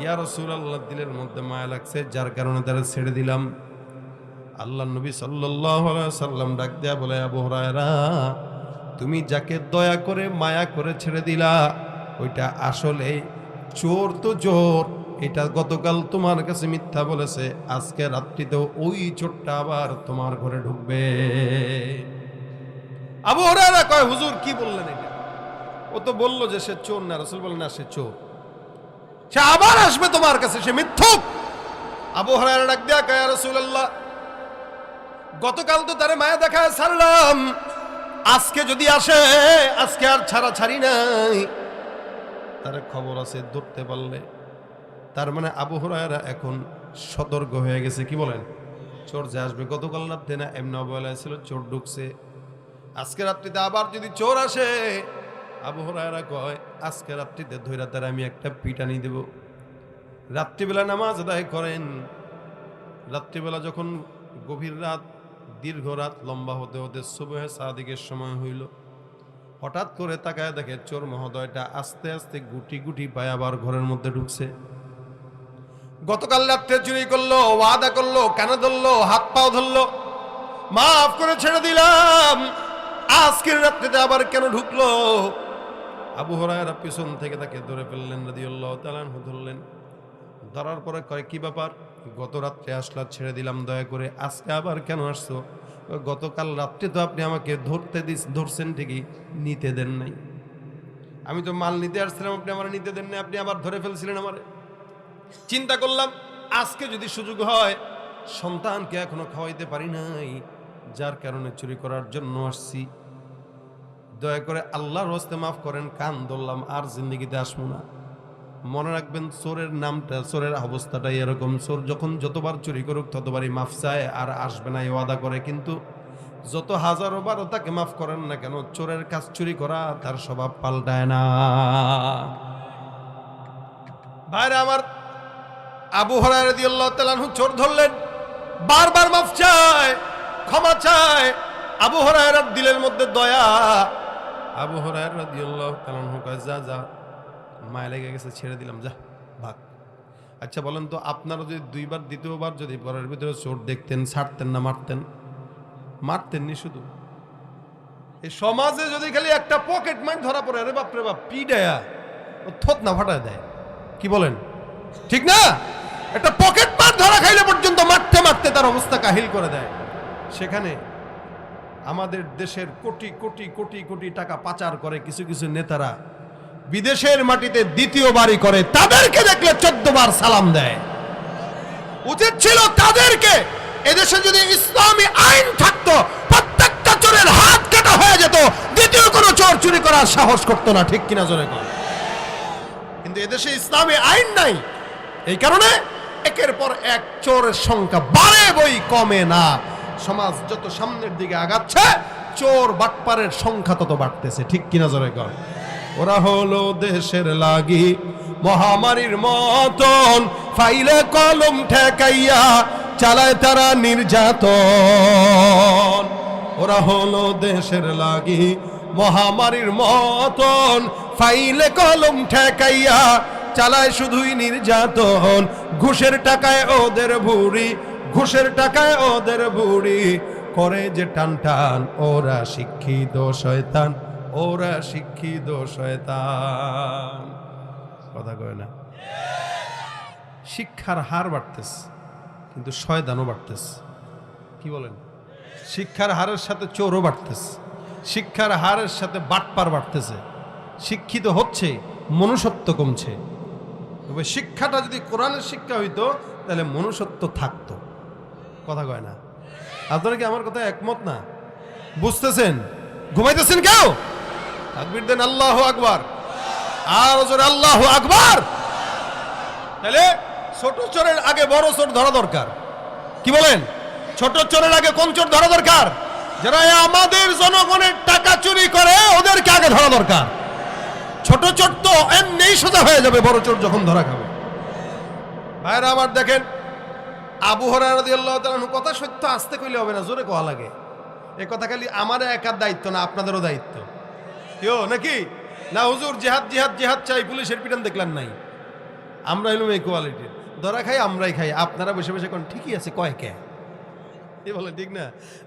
ইয়া রাসূলুল্লাহ, দিলের মধ্যে মায়া লাগছে, যার কারণে তারা ছেড়ে দিলাম। আল্লাহ নবী সাল্লাল্লাহু আলাইহি সাল্লাম ডাক দেয়া বলে, আবু হুরায়রা, তুমি যাকে দয়া করে মায়া করে ছেড়ে দিলা, ওইটা আসলে চোর তো চোর। এটা গতকাল তোমার কাছে মিথ্যা বলেছে, আজকে রাত্রিতেও ওই চোরটা আবার তোমার ঘরে ঢুকবে। আবু হুরায়রা কয়, হুজুর কি বললেন এটা? ও তো বললো যে সে চোর না। রাসূল বলেন, না, সে চোর, সে আবার আসবে তোমার কাছে, সে মিথ্যুক। আবু হুরায়রা ডাক দেয়া কয়, ইয়া রাসূলুল্লাহ, গতকাল তো তারে মায়া দেখায় ছাড়লাম, আজকে যদি আসে, আজকে আর ছাড়া ছাড়ি নাই। তার খবর আছে ধরতে পারলে। তার মানে আবু হুরায়রা এখন সতর্ক হয়ে গেছে। কি বলেন? চোর যে আসবে, গতকাল রাতে না এমনি অবহেলা ছিল, চোর ঢুকছে। আজকে রাত্রিতে আবার যদি চোর আসে, আবু হুরায়রা কয় আজকে রাত্রিতে ধইরা তার আমি একটা পিটানি দেব। রাত্রিবেলা নামাজ আদায় করেন। রাত্রিবেলা যখন গভীর রাত, দীর্ঘ রাত লম্বা হতে হতে সুবহে সাদিকের সময় হইল, হঠাৎ করে তাকায় দেখে চোর মহোদয়টা আস্তে আস্তে গুটি গুটি পায়ে আবার ঘরের মধ্যে ঢুকছে। গতকাল রাত্রে চুরি করলো, ওয়াদা করলো, কেন ধরলো, হাত পাও ধরলো, মাফ করে ছেড়ে দিলাম, আজকের রাত্রিতে আবার কেন ঢুকলো? আবু হুরায়রা পিছন থেকে তাকে ধরে ফেললেন, রাদিয়াল্লাহু তাআলা আনহু ধরলেন। ধরার পরে কয় কি ব্যাপার? গত রাত্রে আসলা, ছেড়ে দিলাম দয়া করে, আজকে আবার কেন আসছো? গতকাল রাত্রে তো আপনি আমাকে ধরছেন ঠিকই, নিতে দেন নাই। আমি তো মাল নিতে আসছিলাম, আপনি আমার নিতে দেন নাই, আপনি আবার ধরে ফেলছিলেন আমারে। চিন্তা করলাম আজকে যদি সুযোগ হয়, সন্তানকে এখনো খাওয়াইতে পারি নাই, যার কারণে চুরি করার জন্য আসছি, দয়া করে আল্লাহর হস্তে মাফ করেন, কান ধরলাম, আর জিন্দেগিতে আসবো না। মনে রাখবেন, চোরের নামটা, চোরের অবস্থাটাই এরকম। চোর যখন যতবার চুরি করুক ততবারই মাফ চায়, আর আসবে না এই ওয়াদা করে। কিন্তু যত হাজারো বারো তাকে মাফ করেন না কেন, চোরের কাজ চুরি করা তার স্বভাব পাল্টায় না। ভাইরা আমার, আবু হুরায়রা রাদিয়াল্লাহু তাআলা আনহু চোর ধরলেন, বারবার মাফ চায়, ক্ষমা চায়। আবু হুরায়রার দিলের মধ্যে দয়া। আবু হুরায়রা রাদিয়াল্লাহু তাআলা আনহু কয়, যা যা, মায়া লেগে গেছে, ছেড়ে দিলাম, যা ভাগ। আচ্ছা বলেন তো, আপনারা যদি দুইবার, দ্বিতীয়বার যদি ঘরের ভিতরে চোর দেখতেন, ছাড়তেন না মারতেন? মারতেননি। শুধু এই সমাজে যদি খালি একটা পকেট মাইন্ড ধরা পড়ে, আরে বাপ রে বাপ, পিডায়া ও থত না ফাটায় দেয়। কি বলেন, ঠিক না? একটা পকেট মার ধরা খাইলে পর্যন্ত মারতে মারতে তার অবস্থা কাহিল করে দেয়। সেখানে আমাদের দেশের কোটি কোটি কোটি কোটি টাকা পাচার করে কিছু কিছু নেতারা বিদেশের মাটিতে দ্বিতীয়বারই করে, তাদেরকে দেখলে 14 বার সালাম দেয়। উচিত ছিল তাদেরকে, এদেশে যদি ইসলামী আইন থাকতো, প্রত্যেকটা চোরের হাত কাটা হয়ে যেত, দ্বিতীয় কোনো চোর চুরি করার সাহস করতো না। ঠিক কিনা জোরে কর। কিন্তু এদেশে ইসলামী আইন নাই, এই কারণে একের পর এক চোরের সংখ্যা বাড়ে বই কমে না। সমাজ যত সামনের দিকে আগাচ্ছে, চোর বাটপারের সংখ্যা তত বাড়তেছে। ঠিক কিনা জোরে কর। ওরা হলো দেশের লাগি মহামারীর মতন, ফাইলে কলম ঠেকাইয়া চালায় তারা নির্যাতন। ওরা হলো দেশের লাগি মহামারীর মতন, ফাইলে কলম ঠেকাইয়া চালায় শুধুই নির্যাতন। ঘুষের টাকায় ওদের ভুড়ি, ঘুষের টাকায় ওদের ভুড়ি, করে যে টান টান। ওরা শিক্ষিত শয়তান, ওরা শিক্ষিত শয়তান। কথা কয় না? শিক্ষার হার বাড়তেছে, কিন্তু শয়তানও বাড়তেছে। কি বলেন? শিক্ষার হারের সাথে চোরও বাড়তেছে, শিক্ষার হারের সাথে বাটপার বাড়তেছে। শিক্ষিত হচ্ছে, মনুষ্যত্ব কমছে। তবে শিক্ষাটা যদি কোরআনের শিক্ষা হইতো, তাহলে মনুষ্যত্ব থাকতো। কথা কয় না? আপনারা কি আমার কথা একমত না? বুঝতেছেন? ঘুমাইতেছেন কেউ? তাকবীর দেন, আল্লাহু আকবার। আর জোরে আল্লাহু আকবার। তাহলে ছোট চোরের আগে বড় চোর ধরা দরকার। কি বলেন? ছোট চোরের আগে কোন চোর ধরা দরকার? যারা আমাদের জনগণের টাকা চুরি করে, ওদেরকে আগে ধরা দরকার। ছোট চোর তো এমনিই সোজা হয়ে যাবে, বড় চোর যখন ধরা খাবে। ভাইরা আমার দেখেন, আবু হুরায়রা রাদিয়াল্লাহু তাআলা আনহু কথা সত্য, আস্তে কইলে হবে না, জোরে কোয়া লাগে। এই কথা খালি আমার একার দায়িত্ব না, আপনাদেরও দায়িত্ব। কেউ নাকি না হুজুর জিহাদ জিহাদ জিহাদ চাই, পুলিশের পিটান দেখলেন নাই। আমরা এলাম এই কোয়ালিটির, ধরা খাই আমরাই খাই, আপনারা বসে বসে কোন ঠিকই আছে কয় কে? এই বলে ঠিক না?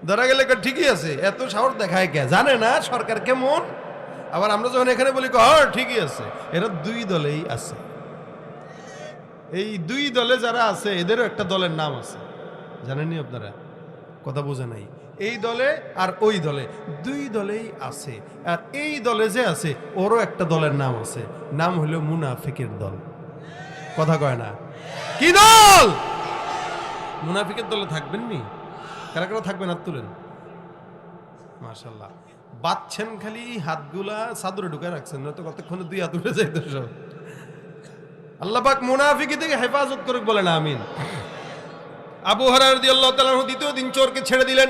ধরা গেলে ঠিকই আছে, এত সাহস দেখায় কে? জানে না সরকার কেমন? আবার আমরা যখন এখানে বলি ঠিকই আছে, এরা দুই দলেই আছে। এই দুই দলে যারা আছে, এদেরও একটা দলের নাম আছে, জানেননি আপনারা? কথা বোঝে নাই। এই দলে আর ওই দলে, দুই দলেই আছে। আর এই দলে যে আছে, ওরও একটা দলের নাম আছে, নাম হলো মুনাফিকের দল। কথা কয় না? কি দল? মুনাফিকের দলে থাকবেন নি? কারা কারা থাকবেন? হাত তুলেন। মাশাআল্লাহ, বাচ্ছেন খালি হাতগুলা চাদরে ঢুকায় রাখছেন, নয়তো কতক্ষণে দুই হাত উঠে যাইতো সব। আল্লাহ পাক মুনাফিকি থেকে হেফাজত করুক, বলেন আমিন। আবু হুরায়রা রাদিয়াল্লাহু তাআলা আনহু দ্বিতীয় দিন চোরকে ছেড়ে দিলেন।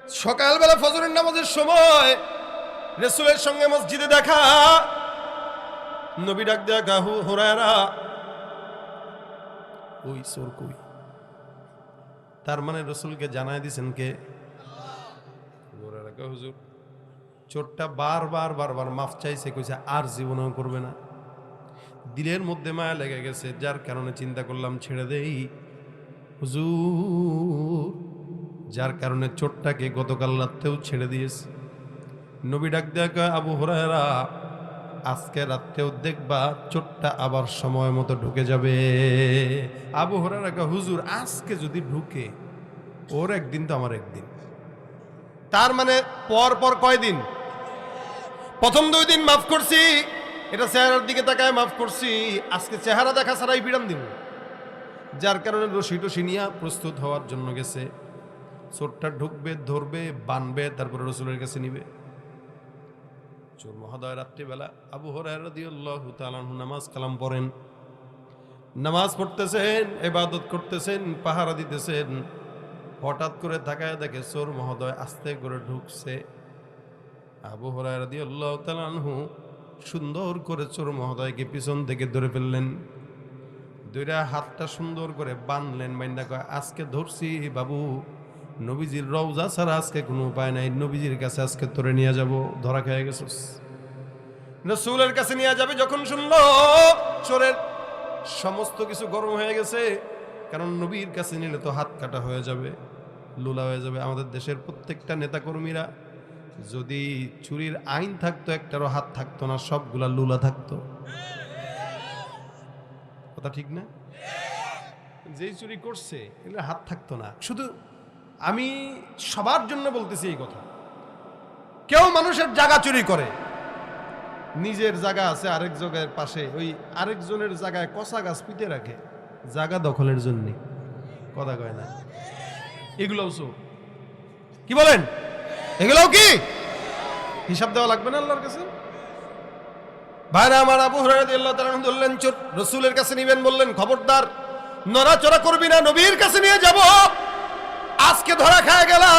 সকালবেলা ফজরের নামাজের সময় রাসূলের সঙ্গে মসজিদে দেখা, নবী ডাক দেয়া আবু হুরায়রা, ওই চোর কই? তার মানে রাসূলকে জানায় দিয়েছেন কে? হুরায়রা কয়, হুজুর চোরটা বারবার মাফ চাইছে, কইছে আর জীবনেও করবে না। দিলের মধ্যে মায়া লেগে গেছে, যার কারণে চিন্তা করলাম ছেড়ে দেই হুজুর, যার কারণে চোরটাকে গতকাল রাতেও ছেড়ে দিয়েছে। নবী ডাক দেয়া কয়, আবু হুরায়রা আজকে রাতেও দেখবা চোরটা আবার সময় মতো ঢুকে যাবে। আবু হুরায়রা কয়, হুজুর আজকে যদি ঢুকে, ওর একদিন তো আমার একদিন। তার মানে পর পর কয়দিন? প্রথম 2 দিন মাফ করছি, এটা চেহারার দিকে তাকায় মাফ করছি, আজকে চেহারা দেখা ছাড়াই বিরাম দিব। যার কারণে রশি টসি নিয়ে প্রস্তুত হওয়ার জন্য গেছে। চোরটা ঢুকবে, ধরবে, বানবে, তারপরে রাসূলের কাছে নিবে। চোর মহোদয় রাত্রিবেলা আবু হুরায়রা রাদিয়াল্লাহু তাআলা আনহু নামাজ কালাম পড়েন, নামাজ পড়তেছেন, ইবাদত করতেছেন, পাহারা দিতেছেন। হঠাৎ করে তাকায় দেখে চোর মহোদয় আস্তে করে ঢুকছে। আবু হুরায়রা রাদিয়াল্লাহু তাআলা আনহু সুন্দর করে চোর মহোদয়কে পিছন থেকে ধরে ফেললেন, দুইটা হাতটা সুন্দর করে বানলেন, মাইন্ডা কয়, আজকে ধরছি বাবু, নবীজির রওজা ছাড়া আজকে কোনো উপায় নাই, নবীজির কাছে আজকে তোরে নিয়ে যাব, ধরা খেয়ে গেছিস। রাসূলের কাছে নিয়ে যাবে যখন শুনলো, চোরের সমস্ত কিছু গরম হয়ে গেছে, কারণ নবীর কাছে নিলে তো হাত কাটা হয়ে যাবে, লুলা হয়ে যাবে। আমাদের দেশের প্রত্যেকটা নেতাকর্মীরা যদি চুরির আইন থাকতো, একটারও হাত থাকতো না, সবগুলা লুলা থাকতো। কথা ঠিক না? যেই চুরি করছে এগুলো হাত থাকতো না। শুধু আমি সবার জন্য বলতেছি এই কথা, কেউ মানুষের জায়গা চুরি করে, নিজের জায়গা আছে আরেক জায়গার পাশে, ওই আরেকজনের জায়গায় কচা গাছ পিটে রাখে জায়গা দখলের জন্য, কথা কয় না? এগুলোও কি বলেন? এগুলোও কি হিসাব দেওয়া লাগবে না আল্লাহর কাছে? ভাইরা আমার, আবু হুরায়রা রাদিয়াল্লাহু তাআলা বললেন, চোর রাসূলের কাছে নিবেন, বললেন খবরদার নড়াচড়া করবি না, নবীর কাছে নিয়ে যাব। আজকে ধরা খায় গেলা,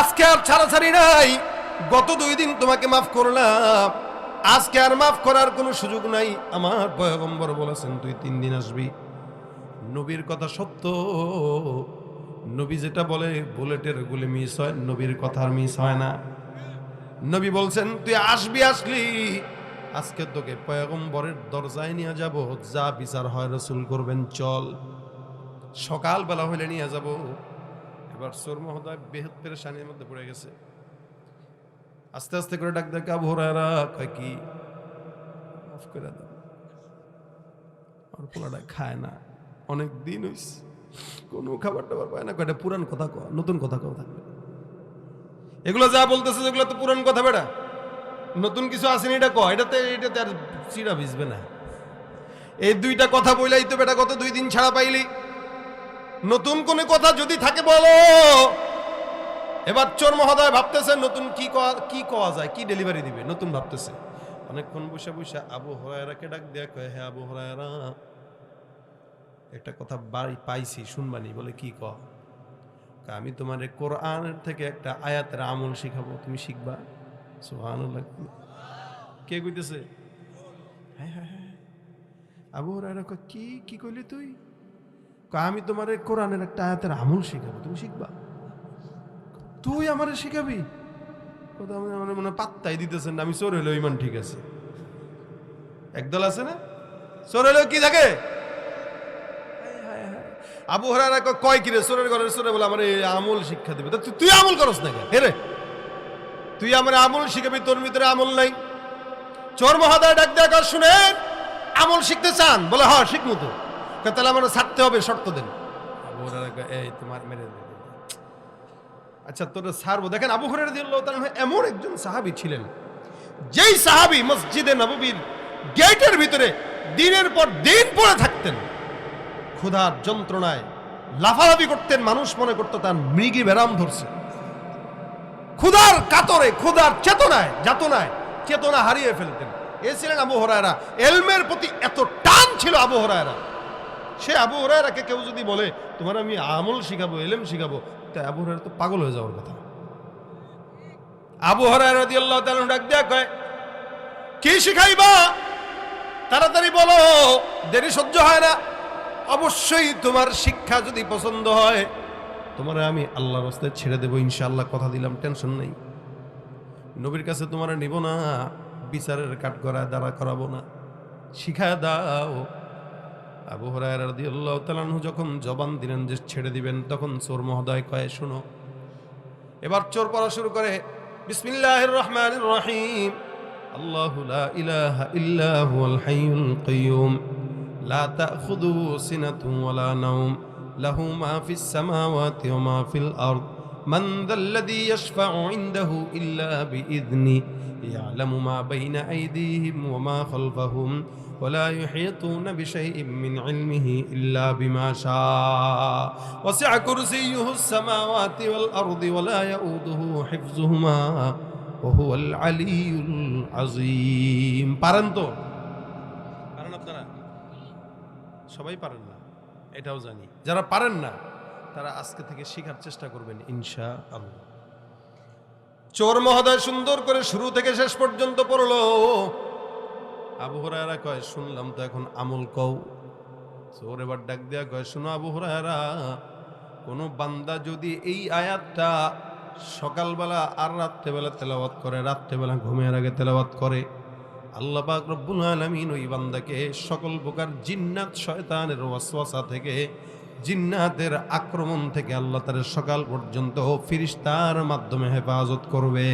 আজকে আর ছাড়াছাড়ি নাই। গত 2 দিন তোমাকে মাফ করলাম, আজকে আর মাফ করার কোনো সুযোগ নাই। আমার পয়গম্বর বলেছেন তুই 3 দিন আসবি। নবীর কথা সত্য, নবী যেটা বলে বুলেটের গুলি মিস হয়, নবীর কথা আর মিস হয় না। নবী বলছেন তুই আসবি, আসলি আজকে তোকে পয়গম্বরের দরজায় নিয়ে যাব, যা বিচার হয় রাসূল করবেন, চল। সকালবেলা হইলে নিয়ে যাব। এবার চোর মহোদয় বেহুদ পেরেশানির মধ্যে পড়ে গেছে, আস্তে আস্তে করে ডাক দেয়, আবু হুরায়রা, কয় কি? মাফ করে দাও, আর পোলাটা খায় না, অনেক দিন হইছে, কোনো খাবার টাবার পায় না। কয়টা পুরান কথা কয়, নতুন কথা কও থাকবে। এগুলো যা বলতেছে যেগুলো তো পুরান কথা বেটা, নতুন কিছু আসেনি, এটা কয়, এটাতে আর চিরা ভিজবে না। এই 2টা কথা বইলাই তো বেটা গত 2 দিন ছাড়া পাইলি, নতুন কোন কথা যদি থাকে বলো। এবার চোর মহোদয় ভাবতেছে নতুন কি কওয়া যায়, কি ডেলিভারি দিবে, নতুন ভাবতেছে। অনেকক্ষণ বসে বসে আবু হুরায়রাকে ডাক দেয়া কয়, হ্যাঁ আবু হুরায়রা, একটা কথা বাড়ি পাইছি, শুনবানি। বলে কি কয়? আমি তোমার কোরআনের থেকে একটা আয়াতের আমল শিখাবো, তুমি শিখবা। সুবহানাল্লাহ। কে কইতেছে? হ্যাঁ হ্যাঁ হ্যাঁ। আবু হুরায়রা কয়, কি কইলি তুই? আমি তোমার কোরআনের একটা আয়াতের আমল শিখাবো, তুমি শিখবা। তুই আমারে শিখাবি? কথা মনে পাত্তাই দিতেছেন না। আমি চোর হইলেও ইমান ঠিক আছে। একদল আছে না, চোর হইলেও কি থাকে। আবু হুরায়রা কয় কি রে, চোরের ঘরের চোরে বলে আমার আমল শিক্ষা দিবে। তুই আমল করস না কেন? হে, তুই আমার আমল শিখাবি, তোর ভিতরে আমল নাই। চোর মহোদয় ডাক দেয়া কয়, শুনেন, আমল শিখতে চান? বলে হ্যাঁ শিখবো তো। তাহলে আমার ছাড়তে হবে, শর্ত দেন। আবু হুরায়রা কয়, এই তোমার মেরে দেবে। আচ্ছা তোরা ছাড়বো। দেখেন আবু হুরায়রা রাদিয়াল্লাহু তাআলা এমন একজন সাহাবী ছিলেন, যেই সাহাবী মসজিদে নববীর গেটের ভিতরে দিনের পর দিন পড়ে থাকতেন, ক্ষুধার যন্ত্রণায় লাফালাফি করতেন, মানুষ মনে করতো তার মৃগী ব্যারাম ধরছে। ক্ষুধার কাতরে, ক্ষুধার যাতনায় চেতনা হারিয়ে ফেলতেন। এ ছিলেন আবু হুরায়রা। ইলমের প্রতি এত টান ছিল আবু হুরায়রা। সে আবু হুরায়রাকে কেউ যদি বলে তোমার আমি আমল শিখাবো, ইলম শিখাবো, দেখতে আবু হুরায়রা তো পাগল হয়ে যাওয়ার কথা। আবু হুরায়রা রাদিয়াল্লাহু তাআলা ডাক দেয়া কয়, কি শিখাইবা? তাড়াতাড়ি বলো, দেরি সহ্য হয় না। অবশ্যই তোমার শিক্ষা যদি পছন্দ হয় তোমার আমি আল্লাহর রাস্তায় ছেড়ে দেবো ইনশাআল্লাহ, কথা দিলাম, টেনশন নেই। নবীর কাছে তোমার নিব না, বিচারের কাঠগড়ায় দাঁড়া করাবো না, শিখায় দাও। আবু হুরায়রা রাদিয়াল্লাহু তাআলা আনহু যখন জবান দিলেন যে ছেড়ে দিবেন, তখন চোর মহোদয় কয়, শোনো। এবার চোর পড়া শুরু করে, বিসমিল্লাহির রহমানির রহিম, আল্লাহু লা ইলাহা ইল্লা হুয়াল হাইয়ুল কাইয়্যুম লা তাখুযুহু সিনাতুন ওয়ালা নাওম লাহু মা ফিস সামাওয়াতি ওয়া মা ফিল আরদ মান যাল্লাযী ইয়াশফা'ু ইনদাহু ইল্লা বিইذনি ইয়ালামু মা বাইনা আইদিহিম ওয়া মা খালফাহুম ولا يحيطون بشيء من علمه إلا بما شاء وسع كرسيه السماوات والأرض ولا يؤوده حفظهما وهو العلي العظيم। পারেন তো? পারেন আপনারা? সবাই পারেন না, এটাও জানি। যারা পারেন না তারা আজকে থেকে শেখার চেষ্টা করবেন ইনশাআল্লাহ। চোর মহোদয় সুন্দর করে শুরু থেকে শেষ পর্যন্ত পড়লো। আবু হুরায়রা কয়, শুনলাম তো, এখন আমল কও। চোর এবার ডাক দেয়া কয়, শোনো আবু হুরায়রা, কোন বান্দা যদি এই আয়াতটা সকালবেলা আর রাত্রেবেলা তেলাওয়াত করে, রাত্রেবেলা ঘুমের আগে তেলাওয়াত করে, আল্লাহ পাক রব্বুল আলামিন ওই বান্দাকে সকল প্রকার জিন্নাত শয়তানের ওয়াসওয়াসা থেকে, জিন্নাতের আক্রমণ থেকে আল্লাহ তার সকাল পর্যন্ত ফেরেশতার মাধ্যমে হেফাজত করবে।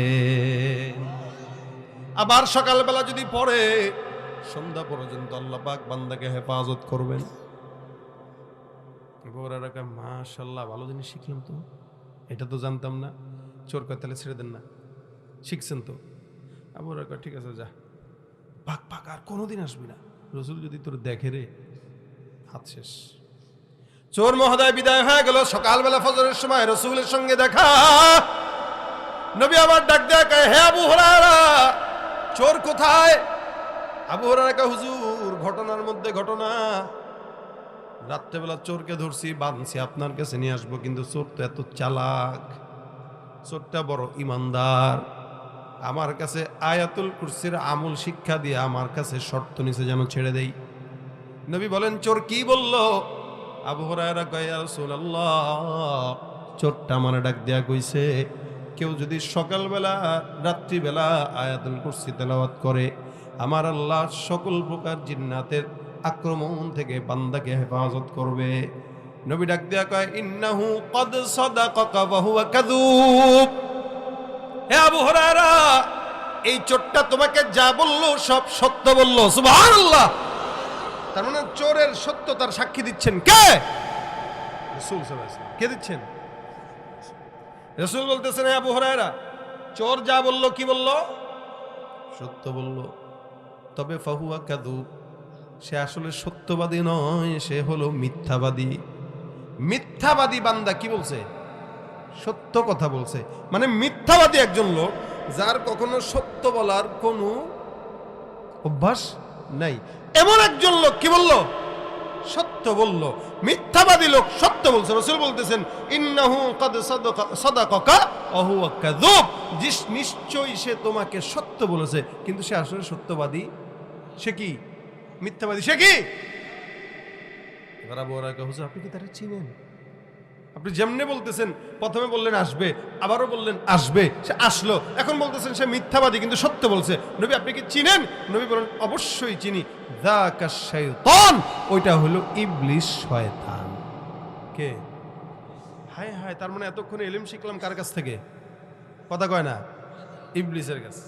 আবার সকালবেলা যদি পড়ে, সন্ধ্যা পর্যন্ত আল্লাহ পাক বান্দাকে হেফাজত করবেন। মাশাআল্লাহ, ভালো জিনিস শিখলাম তো, এটা তো জানতাম না। চোর কয়, তাহলে ছেড়ে দেন না, শিখছেন তো? আবু হুরায়রা কয়, ঠিক আছে যা, ভাগ ভাগ, আর কোনোদিন আসবি না, রাসূল যদি তোর দেখে রে, হাত শেষ। চোর মহোদয় বিদায় হয়ে গেল। সকালবেলা ফজরের সময় রাসূলের সঙ্গে দেখা। নবী আবার ডাক দেয়া কয়, হে আবু হুরায়রা, চোর কোথায়? আবু হুরায়রা কয়, হুজুর, ঘটনার মধ্যে ঘটনা, রাত্রেবেলা চোরকে ধরছি, বাঁধছি, আপনার কাছে নিয়ে আসবো, কিন্তু চোর তো এত চালাক, চোরটা বড় ইমানদার, আমার কাছে আয়াতুল কুরসির আমল শিক্ষা দিয়ে আমার কাছে শর্ত নিছে যেন ছেড়ে দেই। নবী বলেন, চোর কি বলল? আবু হুরায়রা কয়, ইয়া রাসূলুল্লাহ, চোরটা আমারে ডাক দেয়া কইছে, কেউ যদি সকালবেলা রাত্রিবেলা আয়াতুল কুরসি তেলাওয়াত করে, আমার আল্লাহ সকল প্রকার জিন্নাতের আক্রমণ থেকে বান্দাকে হেফাজত করবে। নবী ডাক দেয়া কয়, ইন্নাহু ক্বাদ সাদাকাকা ওয়া হুয়া কাযুব। হে আবু হুরায়রা, এই চোরটা তোমাকে যা বললো সব সত্য বললো। সুবহানাল্লাহ। তার মানে চোরের সত্যতার সাক্ষী দিচ্ছেন কে? রাসূল সাল্লাল্লাহু আলাইহি ওয়াসাল্লাম। কে দিচ্ছেন? রাসূল বলতেছেন, হে আবু হুরায়রা, চোর যা বলল, কি বলল? সত্য বলল। তবে ফাহুয়া কাযুব, সে আসলে সত্যবাদী নয়, সে হলো মিথ্যাবাদী। মিথ্যাবাদী বান্দা কি বলছে? সত্য কথা বলছে। মানে মিথ্যাবাদী একজন লোক যার কখনো সত্য বলার কোনো অভ্যাস নাই, এমন একজন লোক কি বলল? সত্য বলল। মিথ্যাবাদী লোক সত্য বলছে। রাসূল বলতেছেন, ইন্নাহু ক্বাদ সাদাকাকা ওয়া হুয়া কাযুব, নিশ্চয়ই সে তোমাকে সত্য বলেছে, কিন্তু সে আসলে সত্যবাদী। সে কি? মিথ্যাবাদী। সে কি? এবার আবু হুরায়রা, হুজুর আপনি কি তারে চিনেন? আপনি যেমনে বলতেছেন, প্রথমে বললেন আসবে, আবারও বললেন আসবে, সে আসলো, এখন বলতেছেন সে মিথ্যাবাদী কিন্তু সত্য বলছে। নবী আপনি কি চিনেন? নবী বলেন, অবশ্যই চিনি। যাকা শাইতান, ওইটা হলো ইবলিস, শয়তান। কে? হায় হায়, তার মানে এতক্ষণে ইলম শিখলাম কার কাছ থেকে? কথা কয় না, ইবলিসের কাছে।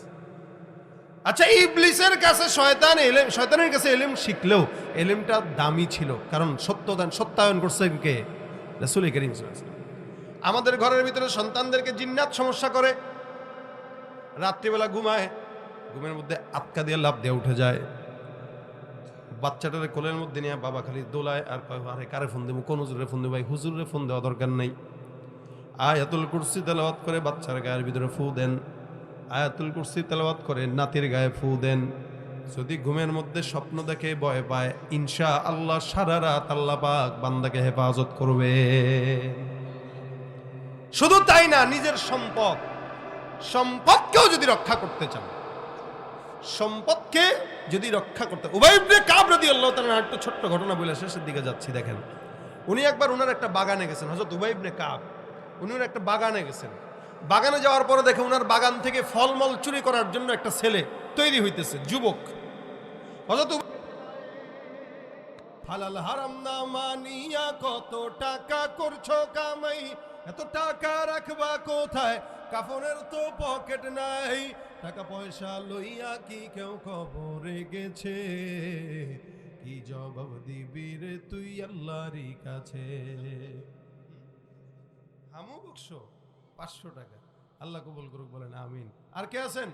আচ্ছা, ইবলিসের কাছে শয়তানের কাছে ইলম শিখলেও ইলমটা দামি ছিল, কারণ সত্যায়ন করছেন কে? রাসূল কারীম সাল্লাল্লাহু আলাইহি ওয়াসাল্লাম। আমাদের ঘরের ভিতরে সন্তানদেরকে জিন্নাত সমস্যা করে, রাত্রিবেলা ঘুমায়, ঘুমের মধ্যে আটকা দিয়ে লাফ দিয়ে উঠে যায়, বাচ্চাটারে কোলের মধ্যে নিয়ে বাবা খালি দোলায় আর কয়, আরে কারে ফোন দেবো, কোন হুজুরে ফোন দেবো? ভাই হুজুরে ফোন দেওয়া দরকার নাই, আয়াতুল কুরসি তেলাওয়াত করে বাচ্চার গায়ের ভিতরে ফু দেন, আয়াতুল কুরসি তেলাওয়াত করে নাতির গায়ে ফু দেন। যদি ঘুমের মধ্যে স্বপ্ন দেখে ভয় পায়, ইনশাআল্লাহ সারা রাত আল্লাহ পাক বান্দাকে হেফাজত করবে। শুধু তাই না, নিজের সম্পদকেও যদি রক্ষা করতে চান, সম্পদকে যদি রক্ষা করতে, উবাই ইবনে কাব রাদিয়াল্লাহু তাআলা একটা ছোট্ট ঘটনা বলে শেষের দিকে যাচ্ছি। দেখেন, উনি একবার ওনার একটা বাগানে গেছেন, হযরত উবাই ইবনে কাব, উনি ওনার একটা বাগানে গেছেন। বাগানে যাওয়ার পরে দেখে ওনার বাগান থেকে ফলমল চুরি করার জন্য একটা ছেলে তৈরি হইতেছে, যুবক। হযরত হালাল হারাম না মানিয়া কত টাকা করছো কামাই, এত টাকা রাখবা কোথায়, কাফনের তো পকেট নাই, টাকা পয়সা লইয়া কি কেউ কবরে গেছে, কি জবাব দিবি রে তুই আল্লাহরই কাছে। হামু বকশো 500 টাকা, আল্লাহ কবুল করুক, বলেন আমিন। আর কে আছেন?